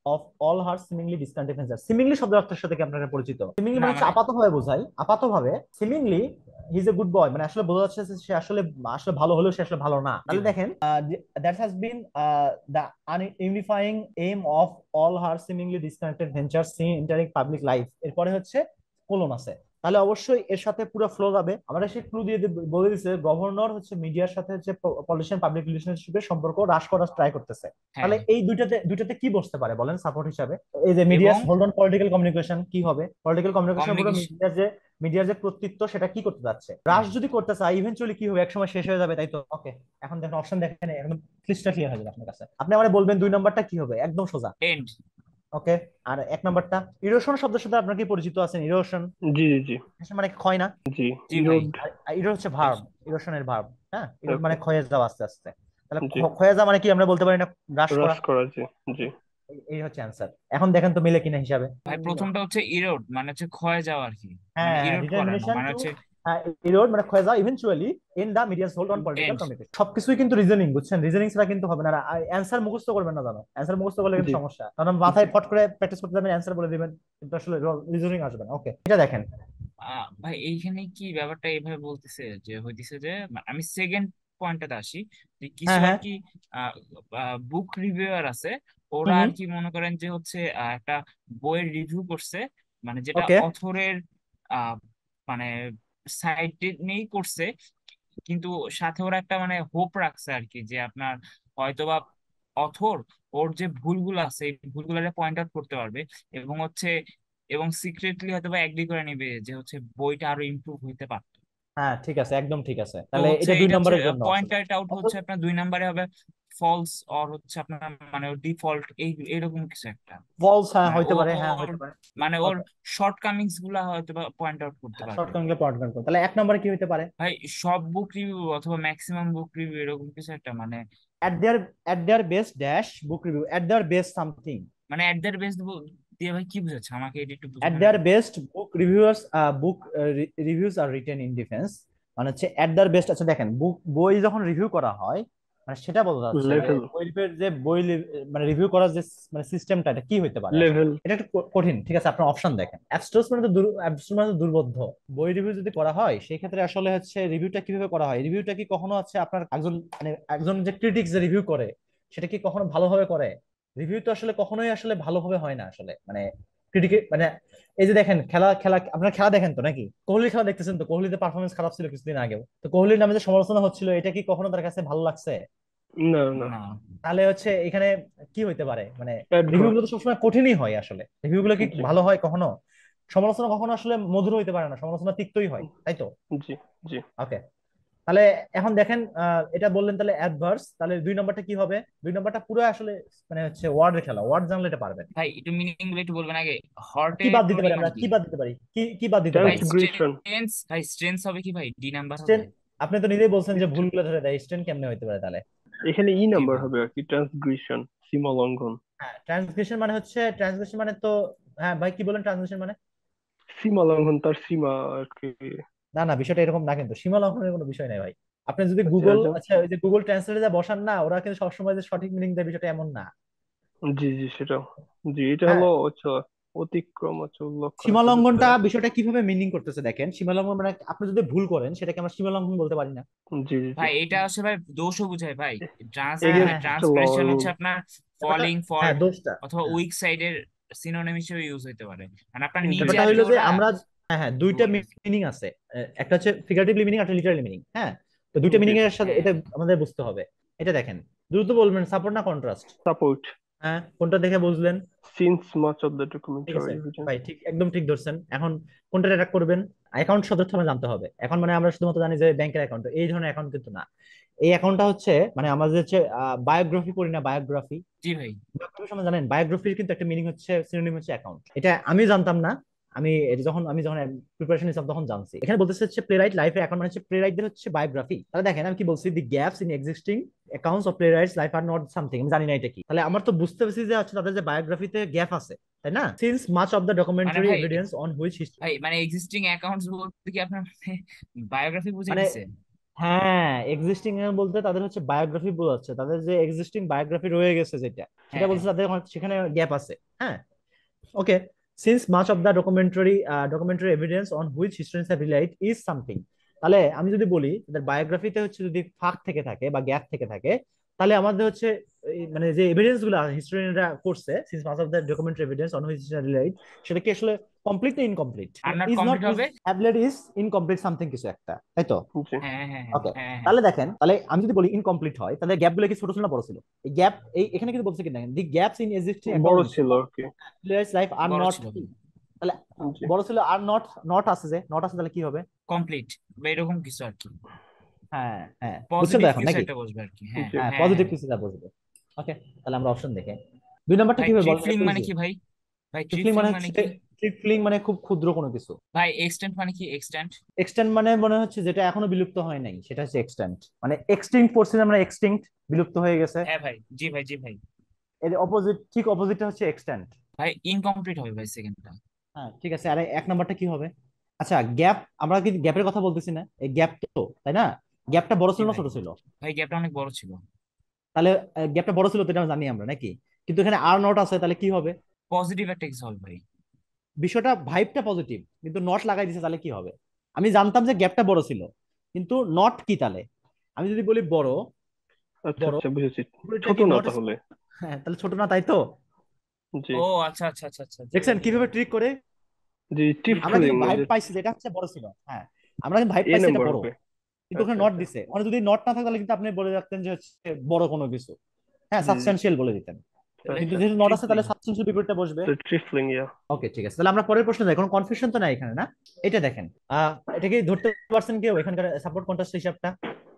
of all her seemingly disconnected nature. Seemingly শব্দের অর্থের সাথে কি আপনারা পরিচিত? সিমিংলি না মানে হচ্ছে মানে আপাতভাবে বোঝায়, আপাতভাবে seemingly he is a good boy, মানে আসলে বোঝা যাচ্ছে যে সে আসলে আসলে ভালো হলেও সে আসলে ভালো না। জি তাহলে ভাই। দেখেন, that has been the unifying aim of all her seemingly disconnected venture since entering public life. এরপরে হচ্ছে কোলন আছে, তাহলে অবশ্যই এর সাথে পুরো ফ্লো যাবে। আমরা সেই ক্লু দিয়ে বলে দিচ্ছে গভর্নর হচ্ছে মিডিয়ার সাথে হচ্ছে পলিটিশিয়ান পাবলিক রিলেশনশিপের সম্পর্ক হ্রাস করার ট্রাই করতেছে। হ্যাঁ তাহলে এই দুইটাতে কি বসতে পারে বলেন সাপোর্ট হিসাবে? এই যে এবং medias hold on political communication কি হবে? পলিটিক্যাল কমিউনিকেশনের পুরো কমিউনিকেশন। মিডিয়ার যে কর্তৃত্ব সেটা কি করতে যাচ্ছে, হ্রাস হ্যাঁ যদি করতে চায় ইভেন্চুয়ালি কি হবে, একসময় শেষ হয়ে যাবে, তাই তো? ওকে, এখন দেখেন অপশন দেখেন, এখন ক্লিস্টার ক্লিয়ার হয়ে যাবে আপনার কাছে। আপনি আমাকে বলবেন 2 নম্বরটা কি হবে, একদম সোজা। এন্ড। ওকে, আর 1 নম্বরটা ইরোশন শব্দের সাথে আপনার কি পরিচিত আছেন? ইরোশন জি জি মানে ক্ষয় না? জি জি ভাই। ইরোড আর ইরো হচ্ছে ভার্ব, ইরোশনের ভার্ব। হ্যাঁ, ইরোড ওকে মানে ক্ষয়ে যাওয়া আস্তে আস্তে। তাহলে জি ক্ষয়ে যাওয়া মানে কি আমরা বলতে পারি না হ্রাস করা? হ্রাস করা জি জি এই হচ্ছে অ্যান্সার। এখন দেখেন তো মিলে কিনা হিসাবে। ভাই প্রথমটা হচ্ছে ইরোড মানে হচ্ছে ক্ষয় যাওয়া আর কি, মানে হ্যাঁ, ইরোড করা না, ডিটারমিনেশন মানে টু হচ্ছে ইরোড মানে ক্ষয়ে যাওয়া eventually in the media's hold on political end. Communication. সবকিছুই কিন্তু রিজনিং, বুঝছেন? রিজনিং ছাড়া কিন্তু হবে না। অ্যান্সার মুখস্থ করবেন না, জানো? অ্যান্সার মুখস্থ করলে কিন্তু জি সমস্যা, কারণ মাথায় ফট করে প্র্যাকটিস করতে যাবেন, অ্যান্সার বলে দিবেন, কিন্তু আসলে রিজনিং আসবে না। ওকে, এটা দেখেন। ভাই এইখানে কি ব্যাপারটা এইভাবে বলতেছে যে হইতেছে যে আমি সেকেন্ড পয়েন্টটাতে আসি, যে কিছু হ্যাঁ, আর হ্যাঁ। কি বুক রিভিউয়ার আছে, ওরা হুম, আর হুম। কি মনে করেন যে হচ্ছে একটা বইয়ের রিভিউ করছে, মানে যেটা ওকে। অথরের আহ মানে সাইড নিয়েই করছে, কিন্তু সাথে ওরা একটা মানে হোপ রাখছে আর কি যে আপনার হয়তোবা অথর ওর যে ভুলগুলো আছে এই ভুলগুলো পয়েন্ট আউট করতে পারবে, এবং হচ্ছে এবং সিক্রেটলি হয়তোবা এগ্রি করে নিবে যে হচ্ছে বইটা আরো ইমপ্রুভ হইতে পারত। হ্যাঁ, ঠিক আছে, একদম ঠিক আছে, তো তাহলে হচ্ছে এটা দুই এটা হচ্ছে নম্বরের জন্য পয়েন্ট আসলে। আউট হচ্ছে আপনার 2 নম্বরে হবে ফলস, অর হচ্ছে আপনার মানে ডিফল্ট এই এরকম কিছু একটা, ফলস, হ্যাঁ মানে হইতে ও পারে, হ্যাঁ ওর হইতে পারে। মানে ওর ওকে, শর্ট কামিংস গুলা হয়তো পয়েন্ট আউট করতে হ্যাঁ, শর্ট পারবে। টার্ম পয়েন্ট করুন, তাহলে 1 নম্বরে কি হইতে পারে? ভাই সব বুক রিভিউ অথবা ম্যাক্সিমাম বুক রিভিউ এরকম কিছু একটা, মানে at their at their best dash book review, at their best something, মানে এট দ্যার বেস্ট দিয়ে ভাই কি বুঝাচ্ছে আমাকে এটা একটু at বুঝাবেন their না? best reviews are written in defense, মানে হচ্ছে at their best। আচ্ছা দেখেন, বই যখন রিভিউ করা হয়, মানে সেটা বোঝা যাচ্ছে যে লেভেল মানে রিভিউ করার যে মানে সিস্টেমটা, এটা কি হইতে পারে আসলে? লেভেল এটা একটু কঠিন, ঠিক আছে, আপনার অপশন দেখেন। অ্যাবস্ট্রাস মানে তো অ্যাবস্ট্রাস মানে তো দুর্বোধ্য। বই রিভিউ যদি করা হয় সেই ক্ষেত্রে আসলে হচ্ছে রিভিউটা কিভাবে করা হয়, রিভিউটা কি কখনো হচ্ছে আপনার একজন মানে একজন যে ক্রিটিক্স যে রিভিউ করে সেটা কি কখনো ভালোভাবে করে? রিভিউ তো আসলে কখনোই আসলে ভালোভাবে হয় না আসলে, মানে ক্রিটিকে মানে এই যে দেখেন, খেলা খেলা আপনার খেলা দেখেন তো নাকি? কোহলির খেলা দেখতেছেন তো, কোহলিতে পারফরমেন্স খারাপ ছিল কিছুদিন আগেও, তো কোহলির নামে যে সমালোচনা হচ্ছিল এটা কি কখনো তার কাছে ভালো লাগছে? না না না তাহলে হচ্ছে এখানে কি হইতে পারে, মানে রিভিউ অ্যাডভার্স গুলো তো সবসময় কঠিনই হয় আসলে, রিভিউ গুলো কি জি ভালো হয় কখনো? সমালোচনা কখনো আসলে মধুর হইতে পারে না, সমালোচনা তিক্তই হয়, তাই তো? জি জি ওকে, তাহলে এখন দেখেন, এটা বললেন তাহলে অ্যাডভার্স, তাহলে 2 নম্বরটা কি হবে? 2 নম্বরটা পুরো আসলে মানে হচ্ছে ওয়ার্ডের খেলা, ওয়ার্ড জানলে এটা পারবেন। ভাই একটু মিনিং গুলো একটু বলবেন আগে। কি হর্টের বাদ দিতে পারি টোনিং আমরা, মানে কি? কি বাদ দিতে পারি, কি কি বাদ দিতে ভাই পারি? ট্রান্সগ্রেশন স্ট্রেন্থ, ভাই স্ট্রেন্থ হবে কি ভাই, ডি নাম্বার স্টেন, হবে? আপনি তো নিজেই বলছেন যে ভুলগুলো ধরে দেয়, স্টেন কেমনে হইতে পারে তাহলে? এখানে ই জি নাম্বার ভাই। হবে আর কি ট্রান্সগ্রেশন সীমা লঙ্ঘন হ্যাঁ, ট্রান্সগ্রেশন মানে তো, হ্যাঁ ভাই কি বলেন ট্রান্সগ্রেশন মানে? সীমা লঙ্ঘন তার সীমা আর কি না না, বিষয়টা এরকম না, কিন্তু সীমা লঙ্ঘনের কোনো বিষয় নাই ভাই। আপনি যদি আচ্ছা গুগল, আচ্ছা আচ্ছা ওই যে গুগল ট্রান্সলেটে যা বসান না, ওরা কিন্তু সবসময় যে সঠিক মিনিং দেয় বিষয়টা এমন না। জি জি সেটা জি এটা হ্যাঁ, হলো আচ্ছা অতিক্রম আচ্ছা উল্লঙ্ঘন সীমা আচ্ছা বুঝতে লঙ্ঘনটা পারছি বিষয়টা কিভাবে মিনিং করতেছে দেখেন। সীমা লঙ্ঘন মানে আপনি যদি ভুল করেন সেটাকে আমরা সীমা লঙ্ঘন বলতে পারি না? জি জি জি ভাই এটা হচ্ছে ভাই দোষও বুঝায় ভাই। হ্যাঁ, হ্যাঁ, হ্যাঁ। এগেনস্ট ল ট্রান্সগ্রেশন হচ্ছে আপনার ব্যাপারটা, ফলিং হ্যাঁ ফল্ট দোষটা, অথবা হ্যাঁ। উইক সাইডের সিনোনিম হিসেবে ইউজ হইতে পারে, মানে আপনার নিজে ব্যাপারটা আর কি হইলো যে ওরা আমরা, হ্যাঁ হ্যাঁ, দুইটা বলে দিছে। মিনিং আছে। একটা হচ্ছে ফিগারেটিভলি মিনিং, একটা লিটারালি মিনিং। হ্যাঁ, তো দুইটা জি, মিনিং এর সাথে হ্যাঁ এটা আমাদের বুঝতে হবে। এটা দেখেন, দ্রুত বলবেন সাপোর্ট না কন্ট্রাস্ট? সাপোর্ট। হ্যাঁ, কোনটা দেখে বুঝলেন? Since much of the ঠিক আছে documentary evidence. ভাই, ঠিক একদম ঠিক ধরছেন। এখন কোনটা অ্যাটাক করবেন? অ্যাকাউন্ট শব্দটা আমরা জানতে হবে। এখন মানে আমরা শুধুমাত্র জানি যে ব্যাংকের অ্যাকাউন্ট, এই ধরনের অ্যাকাউন্ট কিন্তু না। এই অ্যাকাউন্টটা হচ্ছে মানে আমাদের হচ্ছে বায়োগ্রাফি পড়ি না, বায়োগ্রাফি। জি ভাই। বায়োগ্রাফি সম্বন্ধে জানেন? বায়োগ্রাফির কিন্তু একটা মিনিং হচ্ছে, সিনোনিম হচ্ছে অ্যাকাউন্ট। এটা আমি জানতাম না। আমি যখন প্রিপারেশন নিতাম তখন জানছি। এখানে বলতেছে হচ্ছে প্লেরাইট লাইফে অ্যাকাউন্ট মানে হচ্ছে প্লেরাইটদের হচ্ছে বায়োগ্রাফি। তাহলে দেখেন আমি কি বলছি, the gaps in existing accounts of playwright's life are not something, আমি জানি না এটা কি। তাহলে আমার তো বুঝতে পারছি যে হচ্ছে তাদের যে বায়োগ্রাফিতে গ্যাপ আছে, তাই না? সিন্স মাচ অফ দ্য মানে ডকুমেন্টারি ভাই, এভিডেন্স অন হুইচ মানে এক্সিস্টিং অ্যাকাউন্টস বলতে কি আপনার মানে বায়োগ্রাফি বুঝে মানে, দিছে? হ্যাঁ, এক্সিস্টিং বলতে তাদের হচ্ছে বায়োগ্রাফি বোঝাচ্ছে, তাদের যে এক্সিস্টিং বায়োগ্রাফি রয়ে গেছে যেটা, সেটা হ্যাঁ হ্যাঁ। বলছে তাদের সেখানে গ্যাপ আছে। হ্যাঁ, okay. Since much of the documentary evidence on which historians have relied is something, তাহলে আমি যদি বলি তাদের বায়োগ্রাফিতে হচ্ছে যদি ফাঁক থেকে থাকে বা গ্যাপ থেকে থাকে, তাহলে আমাদের হচ্ছে মানে যে এভিডেন্স গুলো হিস্টোরিয়ানরা করছে, since much of the documentary evidence on which historians have relied, সেটা কি আসলে কমপ্লিট না ইনকমপ্লিট? আর মানে not is not complete is হবে। Have led is incomplete something কিছু একটা, তাই তো? জি। হ্যাঁ হ্যাঁ ওকে, হ্যাঁ হ্যাঁ। তাহলে দেখেন, তাহলে আমি যদি বলি ইনকমপ্লিট হয়, তাহলে গ্যাপ গুলো কি ছোট ছিল না বড় ছিল? এই গ্যাপ, এখানে কিন্তু বলছে কি দেখেন, দি গ্যাপস ইন এক্সিস্টিং বড় অ্যাকাউন্টস ছিল আর কি। players life are বড় not, ছিল ভাই। তাহলে জি। বড় ছিল আর নট, নট আছে, যে নট আছে তাহলে কি হবে? কমপ্লিট বা এরকম কিছু আর কি, হ্যাঁ হ্যাঁ, বুঝছেন তো পজিটিভ এখন কিছু নাকি? একটা বসবে আর কি। হ্যাঁ জি। হ্যাঁ, হ্যাঁ পজিটিভ হ্যাঁ। কিছু যা বুঝবে। ওকে, তাহলে আমরা অপশন দেখে, 2 নাম্বারটা ভাই কিভাবে বলেন, এটা ট্রিফলিং তো মানে ইজি। কি ভাই? ভাই ট্রিপলিং ট্রিফলিং মানে মানে হচ্ছে, কি? ট্রিপলিং মানে খুব ক্ষুদ্র কোনো কিছু। ভাই এক্সটেন্ট মানে কি? এক্সটেন্ট? এক্সটেন্ট মানে মনে হচ্ছে যেটা এখনো বিলুপ্ত হয় নাই, সেটা হচ্ছে এক্সটেন্ট। মানে এক্সটিংক্ট পড়ছি না, মানে এক্সটিংক্ট, বিলুপ্ত হয়ে গেছে। হ্যাঁ ভাই, জি ভাই জি ভাই। এর অপোজিট, ঠিক অপোজিটটা হচ্ছে এক্সটেন্ট। ভাই ইনকমপ্লিট হবে ভাই সেকেন্ডটা। হ্যাঁ ঠিক আছে, আরে 1 নাম্বারটা কি হবে? আচ্ছা, গ্যাপ, আমরা কি গ্যাপের কথা বলতেছি না? এই গ্যাপ তো, তাই না? গ্যাপটা বড় জি ছিল না ভাই। ছোট ছিল? ভাই গ্যাপটা অনেক বড় ছিল। তাহলে গ্যাপটা বড় ছিল তো এটা জানি আমরা নাকি? কিন্তু এখানে আর নট আছে, তাহলে কি হবে? পজিটিভ একটা কিছু হবে ভাই। বিষয়টা ভাইবটা পজিটিভ, কিন্তু নট লাগাই দিছে, তাহলে কি হবে? আমি জানতাম যে গ্যাপটা বড় ছিল, কিন্তু নট কি তাহলে? আমি যদি বলি বড়, আচ্ছা বড় আচ্ছা, বুঝেছি। বিপরীতটা ছোট কি না নট? তাহলে? হ্যাঁ, তাহলে ছোট না, তাই তো? জি। ও আচ্ছা আচ্ছা আচ্ছা আচ্ছা, জি ভাই দেখছেন জি ভাই। কিভাবে ট্রিক করে? জি, আমরা টিফলিং কিন্তু ভাইব যে পাইছি যে এটা হচ্ছে বড় ছিল। হ্যাঁ, আমরা কিন্তু ভাইব এ পাইছি এটা নাম্বার বড়, হবে। কিন্তু ওখানে আচ্ছা নট আচ্ছা। দিছে। ওখানে যদি নট না থাকে তাহলে কিন্তু আপনি বলে রাখতেন যে হচ্ছে বড় কোনো কিছু। হ্যাঁ, জি জি। সাবস্টেন্সিয়াল বলে দিতেন। তাহলে কিন্তু আচ্ছা। যেহেতু নট আছে, ট্রিফলিং। তাহলে সাবস্টেন্সিয়াল বিপরীতটা বসবে। তো ট্রিফলিং, ইয়া। ওকে ঠিক আছে, তাহলে আমরা পরের প্রশ্ন যাই। কোনো কনফিউশন তো নাই এখানে, না? এটা দেখেন, এটা কি ধরতে পারছেন কেউ এখানকার সাপোর্ট কন্ট্রাস্ট হিসাবটা?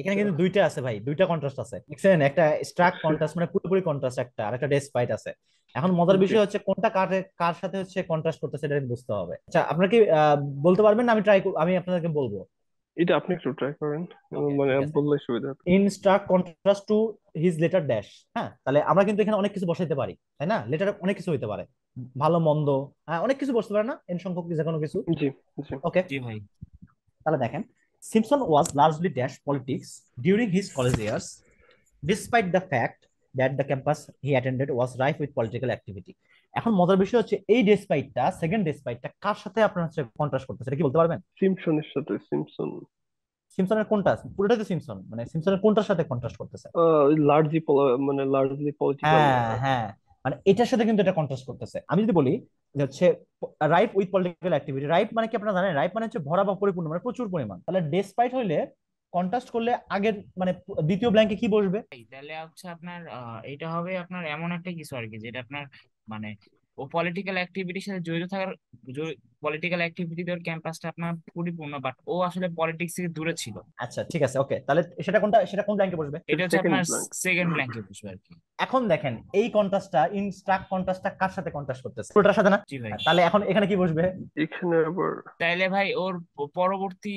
এখানে কিন্তু দুইটা আছে ভাই, দুইটা কন্ট্রাস্ট আছে, দেখছেন? একটা স্ট্রাক কন্ট্রাস্ট মানে পুরোপুরি কন্ট্রাস্ট একটা, আর একটা ডেসপাইট আছে। এখন মজার জি। বিষয় হচ্ছে কোনটা কার কার সাথে হচ্ছে কন্ট্রাস্ট করতেছে, এটা বুঝতে হবে। আচ্ছা, আপনারা কি বলতে পারবেন না? আমি আপনাদেরকে বলবো। এটা আপনি একটু ট্রাই করেন, ওকে মানে ঠিক আছে। বললে সুবিধা হবে। In stark contrast to his letter dash. হ্যাঁ, তাহলে আমরা কিন্তু এখানে অনেক কিছু বসাইতে পারি, তাই না? লেটার অনেক কিছু হইতে পারে, ভালো মন্দ, অনেক কিছু বসতে পারে না, এন সংখ্যক যে কোনো কিছু। জি জি। ওকে, জি ভাই। তাহলে দেখেন, Simpson was largely dash politics during his college years despite the fact that the campus he attended was রাইফ with political activity. এখন মজার বিষয় হচ্ছে এই ডেসপাইটটা, সেকেন্ড ডেসপাইটটা কার সাথে আপনার হচ্ছে কন্ট্রাস্ট করতেছে, এটা কি বলতে পারবেন? সিম্পসনের সাথে সিম্পসন। সিম্পসনের কোনটা? পুরোটাই তো সিম্পসন, মানে সিম্পসনের কোনটার সাথে কন্ট্রাস্ট করতেছে? লার্জলি, মানে লার্জলি পলিটিক্যাল। হ্যাঁ হ্যাঁ, মানে এটার সাথে কিন্তু এটা কন্ট্রাস্ট করতেছে। আমি যদি বলি যে হচ্ছে ripe with political activity, ripe মানে কি আপনারা জানেন? রাইপ মানে হচ্ছে ভরা বা পরিপূর্ণ, মানে প্রচুর পরিমাণ। তাহলে ডেসপাইট হইলে কন্ট্রাস্ট করলে আগের মানে দ্বিতীয় ব্ল্যাঙ্কে কি বসবে? তাহলে হচ্ছে আপনার এটা হবে আপনার এমন একটা কিছু আর কি, যেটা আপনার মানে ও পলিটিক্যাল অ্যাক্টিভিটির সাথে জড়িত থাকার, পলিটিক্যাল অ্যাক্টিভিটি ওর ক্যাম্পাসটা আপনার পরিপূর্ণ, বাট ও আসলে পলিটিক্স থেকে দূরে ছিল। আচ্ছা ঠিক আছে, ওকে, তাহলে সেটা কোনটা, সেটা কোন ব্ল্যাঙ্কে বসবে? এটা হচ্ছে সেকেন্ড আপনার ব্ল্যাঙ্ক। সেকেন্ড ব্ল্যাঙ্কে বসবে আর কি। এখন দেখেন এই কন্ট্রাস্টটা, ইনস্ট্রাক্ট কন্ট্রাস্টটা কার সাথে কন্ট্রাস্ট করতেছে? পুরোটার সাথে না? জি ভাই। তাহলে এখন এখানে কি বসবে? এখানে আবার তাইলে ভাই ওর পরবর্তী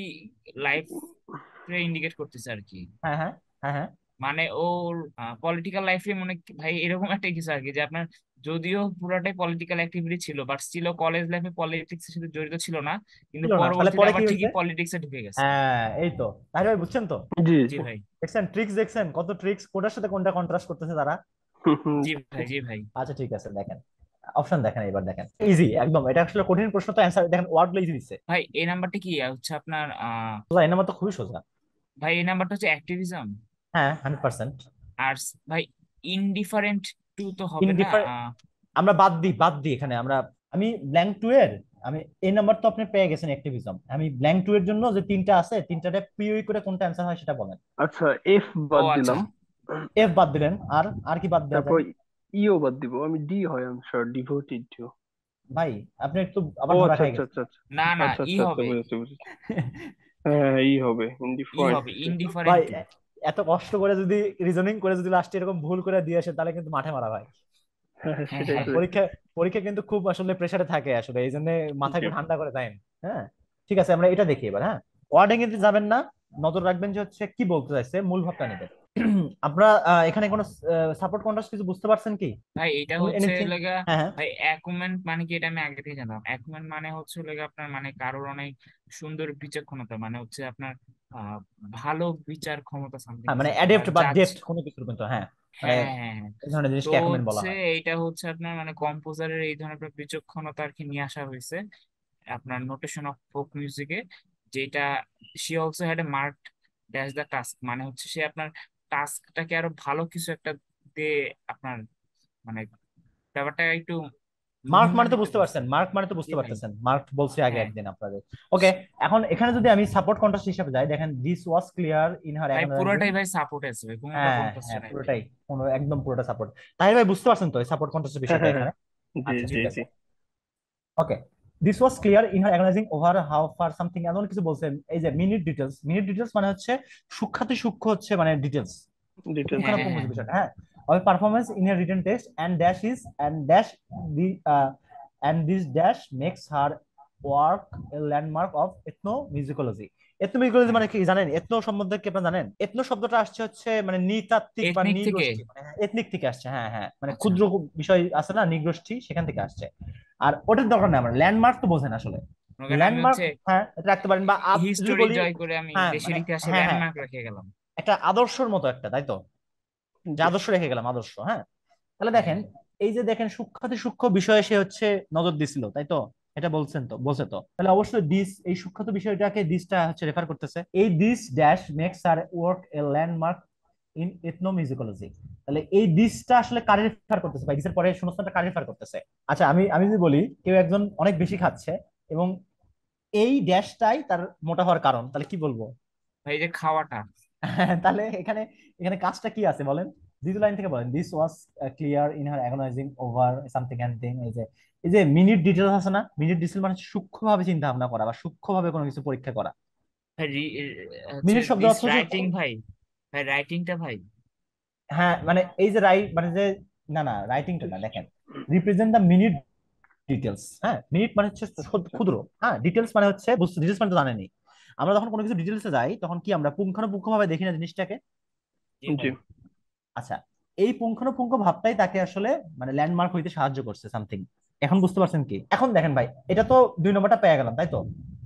লাইফ ইন্ডিকেট করতেছে আর কি। হ্যাঁ হ্যাঁ হ্যাঁ হ্যাঁ, মানে ওর পলিটিক্যাল লাইফে মনে ভাই এরকম একটা কিছু আর কি, যে আপনার যদিও পুরাটাই পলিটিক্যাল অ্যাক্টিভিটি ছিল, বাট স্টিল কলেজ লাইফে পলিটিক্স এর সাথে জড়িত ছিল না, কিন্তু ছিল না, তাহলে পরবর্তীতে পরে কি আবার হয়েছে? ঠিকই পলিটিক্স এ ঢুকে গেছে। হ্যাঁ, এই তো, তাহলে ভাই বুঝছেন তো? জি জি জি। ভাই। দেখছেন ট্রিক্স, দেখছেন কত ট্রিক্স, কোনটার সাথে কোনটা কন্ট্রাস্ট করতেছে তারা। জি ভাই জি ভাই। আচ্ছা ঠিক আছে, দেখেন অপশন, দেখেন এবার দেখেন, ইজি একদম। এটা আসলে কঠিন প্রশ্ন তো, অ্যান্সার দেখেন ওয়ার্ড গুলো ইজি দিচ্ছে। ভাই এই নাম্বারটা কি হচ্ছে আপনার সোজা, এই নাম্বার তো খুবই সোজা। ভাই এই নাম্বারটা হচ্ছে অ্যাক্টিভিজম। হ্যাঁ, 100%। আর ভাই ইনডিফারেন্ট টু তো হবে না। ইনডিফারেন্ট, আমরা বাদ দিই এখানে আমি ব্ল্যাঙ্ক টু এর আমি এই নাম্বার তো আপনি পেয়ে গেছেন অ্যাক্টিভিজম, আমি ব্ল্যাঙ্ক টু এর জন্য যে তিনটা আছে তিনটাতে পিওই করে কোনটা অ্যান্সার হয় সেটা বলেন। আচ্ছা, এফ ও বাদ আচ্ছা, দিলাম। এফ বাদ দিলেন, আর আর কি বাদ দেওয়া তারপর যায়? ইও বাদ দিব, আমি ডি হয় আনসার, ডিভোটেড টু। ভাই আপনি একটু ও আবার ধরা আচ্ছা খাই আচ্ছা গেছেন। আচ্ছা আচ্ছা না না, আচ্ছা ই আচ্ছা আচ্ছা, হবে, বুঝেছি বুঝেছি। হ্যাঁ হ্যাঁ, ই হবে, ই ইনডিফারেন্ট হবে, টু। ভাই ইনডিফারেন্ট টু। এত কষ্ট করে যদি রিজনিং করে যদি লাস্টে এরকম ভুল করে দিয়ে আসে তাহলে কিন্তু মাঠে মারা ভাই। হ্যাঁ হ্যাঁ, হ্যাঁ সেটাই হ্যাঁ, তো দেখি। পরীক্ষা পরীক্ষা কিন্তু খুব আসলে প্রেসারে থাকে আসলে, এই জন্য মাথা জি। একটু ঠান্ডা করে দেন। হ্যাঁ, ঠিক আছে, আমরা এটা দেখি এবার। হ্যাঁ, ওয়ার্ডিং এ যাবেন না, নজর রাখবেন যে হচ্ছে কি বলতে চাইছে, মূল ভাবটা নেবেন। আপনারা এখানে কোনো সাপোর্ট কন্ট্রাস্ট কিছু বুঝতে পারছেন কি? ভাই এটা হচ্ছে এনিথিং? লেগা, হ্যাঁ হ্যাঁ। ভাই অ্যাকুমেন্ট মানে কি এটা আমি আগে থেকে জানতাম। অ্যাকুমেন্ট মানে হচ্ছে লেগা আপনার মানে কারোর অনেক সুন্দর বিচক্ষণতা, মানে হচ্ছে আপনার আহ ভালো বিচার ক্ষমতা, সামথিং হ্যাঁ, কিছু মানে একটা, বা অ্যাডেপ্ট বা জাজ। ডেপ্থ কোনো কিছুর কিন্তু, হ্যাঁ মানে হ্যাঁ হ্যাঁ হ্যাঁ। এই ধরনের তো জিনিসকে অ্যাকুমেন্ট বলা হচ্ছে হয়। এইটা হচ্ছে আপনার মানে কম্পোজারের এই ধরনের একটা বিচক্ষণতা আর কি নিয়ে আসা হয়েছে আপনার নোটেশন অফ ফোক মিউজিকে, যেটা she also had a mark dash the task, মানে হচ্ছে সে আপনার টাস্কটাকে আরো ভালো কিছু একটা দিয়ে আপনার মানে ব্যাপারটা একটু মার্ক মহিমা মানে তো দিতে বুঝতে পারছে। পারছেন, মার্ক মানে তো জি বুঝতে ভাই। পারতেছেন, মার্ক বলছি আগে হ্যাঁ, একদিন আপনাদের। ওকে, এখন এখানে যদি আমি সাপোর্ট কন্ট্রাস্ট হিসাবে যাই, দেখেন দিস ওয়াজ ক্লিয়ার ইন হার ভাই অ্যাগনাইজিং। পুরোটাই ভাই সাপোর্ট আছে ভাই, কোনোটা হ্যাঁ কন্ট্রাস্টে হ্যাঁ, নাই ভাই। পুরোটাই, একদম পুরোটা সাপোর্ট। তাই ভাই বুঝতে পারছেন তো সাপোর্ট কন্ট্রাস্টের হ্যাঁ বিষয়টা হ্যাঁ হ্যাঁ, এখানে? জি আচ্ছা জি ঠিক জি। আছে, okay. This was clear in her agonising over how far something, এমন কিছু বলছেন এই যে মিনিট ডিটেলস। মিনিট ডিটেলস মানে হচ্ছে সূক্ষ্মাতি সূক্ষ্ম হচ্ছে মানে ডিটেলস, ডিটেলস। হ্যাঁ পুঙ্খানুপুঙ্খ হ্যাঁ যে বিষয়টা। হ্যাঁ, of performance in a written test and dash the and this dash makes her work a landmark of ethnomusicology. Ethnomusicology হ্যাঁ। মানে কি জানেন? এথনো সম্বন্ধে কি আপনারা জানেন? এথনো শব্দটা আসছে হচ্ছে মানে নৃতাত্ত্বিক বা এথনিক থেকে। নৃগোষ্ঠী, মানে এথনিক থেকে আসছে। হ্যাঁ হ্যাঁ, মানে আচ্ছা, ক্ষুদ্র বিষয় আছে না, নৃগোষ্ঠী, সেখান থেকে আসছে। আর ওটার দরকার নেই আমার, ল্যান্ডমার্ক তো বোঝেন আসলে। মনে করেন আমি ল্যান্ডমার্ক, হচ্ছে হ্যাঁ এটা রাখতে পারেন, বা যদি হিস্টোরি বলি, জয় করে আমি হ্যাঁ দেশের মানে, ইতিহাসে হ্যাঁ হ্যাঁ, ল্যান্ডমার্ক রেখে গেলাম। একটা আদর্শের মতো একটা, তাই তো, যে জি। আদর্শ রেখে গেলাম, আদর্শ। হ্যাঁ, তাহলে হ্যাঁ দেখেন, হ্যাঁ। এই যে দেখেন সূক্ষ্মাতি সূক্ষ্ম বিষয়ে সে হচ্ছে নজর দিছিল, তাই তো, এটা বলছেন তো, বলছে তো, তাহলে অবশ্যই দিস এই সূক্ষ্মাত বিষয়টাকে দিসটা হচ্ছে রেফার করতেছে। এই this dash makes her work a landmark in ethnomusicology. তাহলে এই দিসটা আসলে কারে রেফার করতেছে, বা দিসের পরে শূন্যস্থানটা কারে রেফার করতেছে? আচ্ছা, আমি যদি বলি কেউ একজন অনেক বেশি খাচ্ছে এবং এই ড্যাশটাই তার মোটা হওয়ার কারণ, তাহলে কি বলবো? ভাই এই যে খাওয়াটা। তাহলে এখানে এখানে কাজটা কি আছে বলেন? দ্বিতীয় লাইন থেকে বলেন, this was clear in her agonising over something and thing. এই যে মিনিট ডিটেলস আছে না, মিনিট ডিটেলস মানে সূক্ষ্মভাবে চিন্তা ভাবনা করা বা সূক্ষ্মভাবে কোনো কিছু পরীক্ষা করা। ভাই হচ্ছে মিনিট শব্দের দিস অর্থ হচ্ছে রাইটিং ভাই, ভাই রাইটিংটা ভাই। হ্যাঁ মানে এই যে রাইট মানে যে, না না, রাইটিংটা না, দেখেন, রিপ্রেজেন্ট দ্য মিনিট ডিটেলস। হ্যাঁ, মিনিট মানে হচ্ছে আচ্ছা আচ্ছা। ক্ষুদ্র, হ্যাঁ, ডিটেলস মানে হচ্ছে বুঝতে, ডিটেলস মানে তো জানেনই। আমরা যখন কোনো কিছু ডিটেলসে যাই তখন কি আমরা পুঙ্খানুপুঙ্খ ভাবে দেখি না জিনিসটাকে? জি জি। ভাই। আচ্ছা, এই পুঙ্খানুপুঙ্খ ভাবটাই তাকে আসলে মানে ল্যান্ডমার্ক হইতে সাহায্য করছে সামথিং। এখন বুঝতে পারছেন কি? এখন দেখেন ভাই, এটা তো 2 নম্বরটা পেয়ে গেলাম, তাই তো।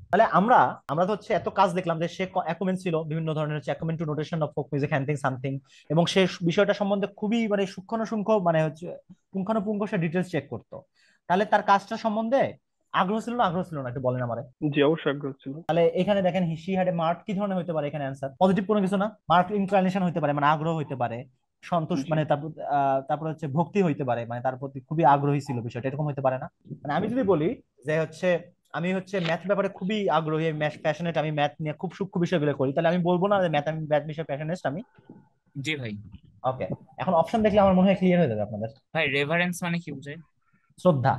তাহলে আমরা আমরা তো হচ্ছে এত কাজ দেখলাম যে সে অ্যাকুমেন্ট ছিল বিভিন্ন ধরনের, হচ্ছে acumen to notation of folk music handing something, এবং সে বিষয়টা সম্বন্ধে খুবই মানে সূক্ষ্মাণুসূক্ষ্ম মানে হচ্ছে পুঙ্খানুপুঙ্খ সে ডিটেলস চেক করতো। তাহলে তার কাজটা সম্বন্ধে আগ্রহ ছিল না, আগ্রহ ছিল না, একটু বলেন আমারে। জি, অবশ্যই আগ্রহ ছিল। তাহলে এখানে দেখেন শি হ্যাড এ মার্ক, কি ধরনের হতে পারে এখানে অ্যান্সার? পজিটিভ কোনো কিছু না, মার্ক ইনক্লিনেশন হতে পারে, মানে আগ্রহ হতে পারে, সন্তোষ জি। মানে তারপর তারপর হচ্ছে ভক্তি হইতে পারে, মানে তার প্রতি খুবই আগ্রহী ছিল বিষয়টা, এরকম হতে পারে না? মানে আমি যদি বলি যে হচ্ছে আমি হচ্ছে ম্যাথ ব্যাপারে খুবই আগ্রহী, ম্যাথ প্যাশনেট, আমি ম্যাথ নিয়ে খুব সূক্ষ্ম বিষয়গুলো করি, তাহলে আমি বলবো না যে ম্যাথ বিষয়ে প্যাশনেট আমি? জি ভাই। ওকে, এখন অপশন দেখলে আমার মনে হয় ক্লিয়ার হয়ে যাবে আপনাদের। ভাই রেভারেন্স মানে কি বোঝায়? শ্রদ্ধা।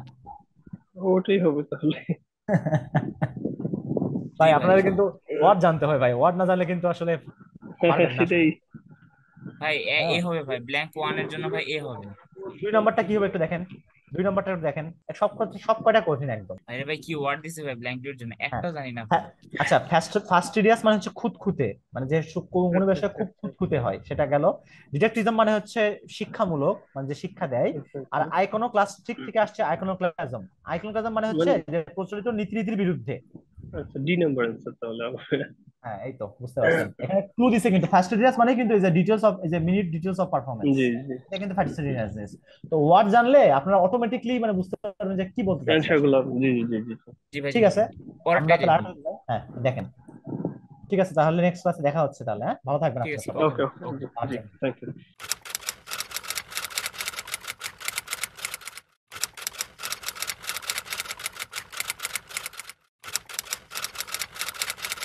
ওটাই হবে তাহলে। জি ভাই ভাই। আপনাদের কিন্তু ওয়ার্ড জানতে হয় ভাই, ওয়ার্ড না জানলে কিন্তু আসলে হ্যাঁ হ্যাঁ, পারবেন না আসলে। সেটাই। ভাই এ হ্যাঁ, হবে ভাই, ব্ল্যাঙ্ক ওয়ানের জন্য ভাই এ হবে। 2 নম্বরটা কি হবে একটু দেখেন, 2 নম্বরটা একটু দেখেন, সব কয়টা কঠিন একদম। আরে ভাই কি ওয়ার্ড দিছে ভাই ব্ল্যাঙ্ক এর জন্য, হ্যাঁ একটাও জানি না ভাই। হ্যাঁ, আচ্ছা, ফাস্টিডিয়াস মানে হচ্ছে খুঁতখুঁতে, মানে যে কোনো আচ্ছা বিষয়ে আচ্ছা খুব আচ্ছা খুঁতখুঁতে হয় সেটা গেল। ডিডাকটিজম মানে হচ্ছে শিক্ষামূলক, মানে যে শিক্ষা দেয়। আচ্ছা আর আচ্ছা। আইকনোক্লাস্টিক থেকে আসছে আইকনোক্লাজম। আইকনোক্লাজম মানে হচ্ছে মানে যে প্রচলিত নীতিরীতির বিরুদ্ধে। আচ্ছা, ডি নাম্বার অ্যান্সার তাহলে আমার। হ্যাঁ, এই তো বুঝতে পারছেন, এখানে ক্লু দিছে কিন্তু, ফাস্টিডিয়াস মানে কিন্তু এই যে ডিটেলস অফ, এই যে মিনিট ডিটেলস অফ পারফরমেন্স, জি জি। এটা কিন্তু ফাস্টিডিয়াসনেস। তো ওয়ার্ড জানলে আপনারা অটোমেটিকলি মানে বুঝতে পারবেন যে কি বলতে চাচ্ছে অ্যান্সার আসলে। গুলো, জি জি জি জি। জি ভাই, জি ঠিক ভাই। আছে, আমরা পরেরটাই তাহলে দেখি। হ্যাঁ দেখেন, ঠিক আছে, তাহলে নেক্সট ক্লাসে দেখা হচ্ছে তাহলে। হ্যাঁ, ভালো থাকবেন ঠিক আপনারা আছে, সবাই। ওকে ওকে ভাই, ওকে, ওকে। জি, আচ্ছা। Thank you.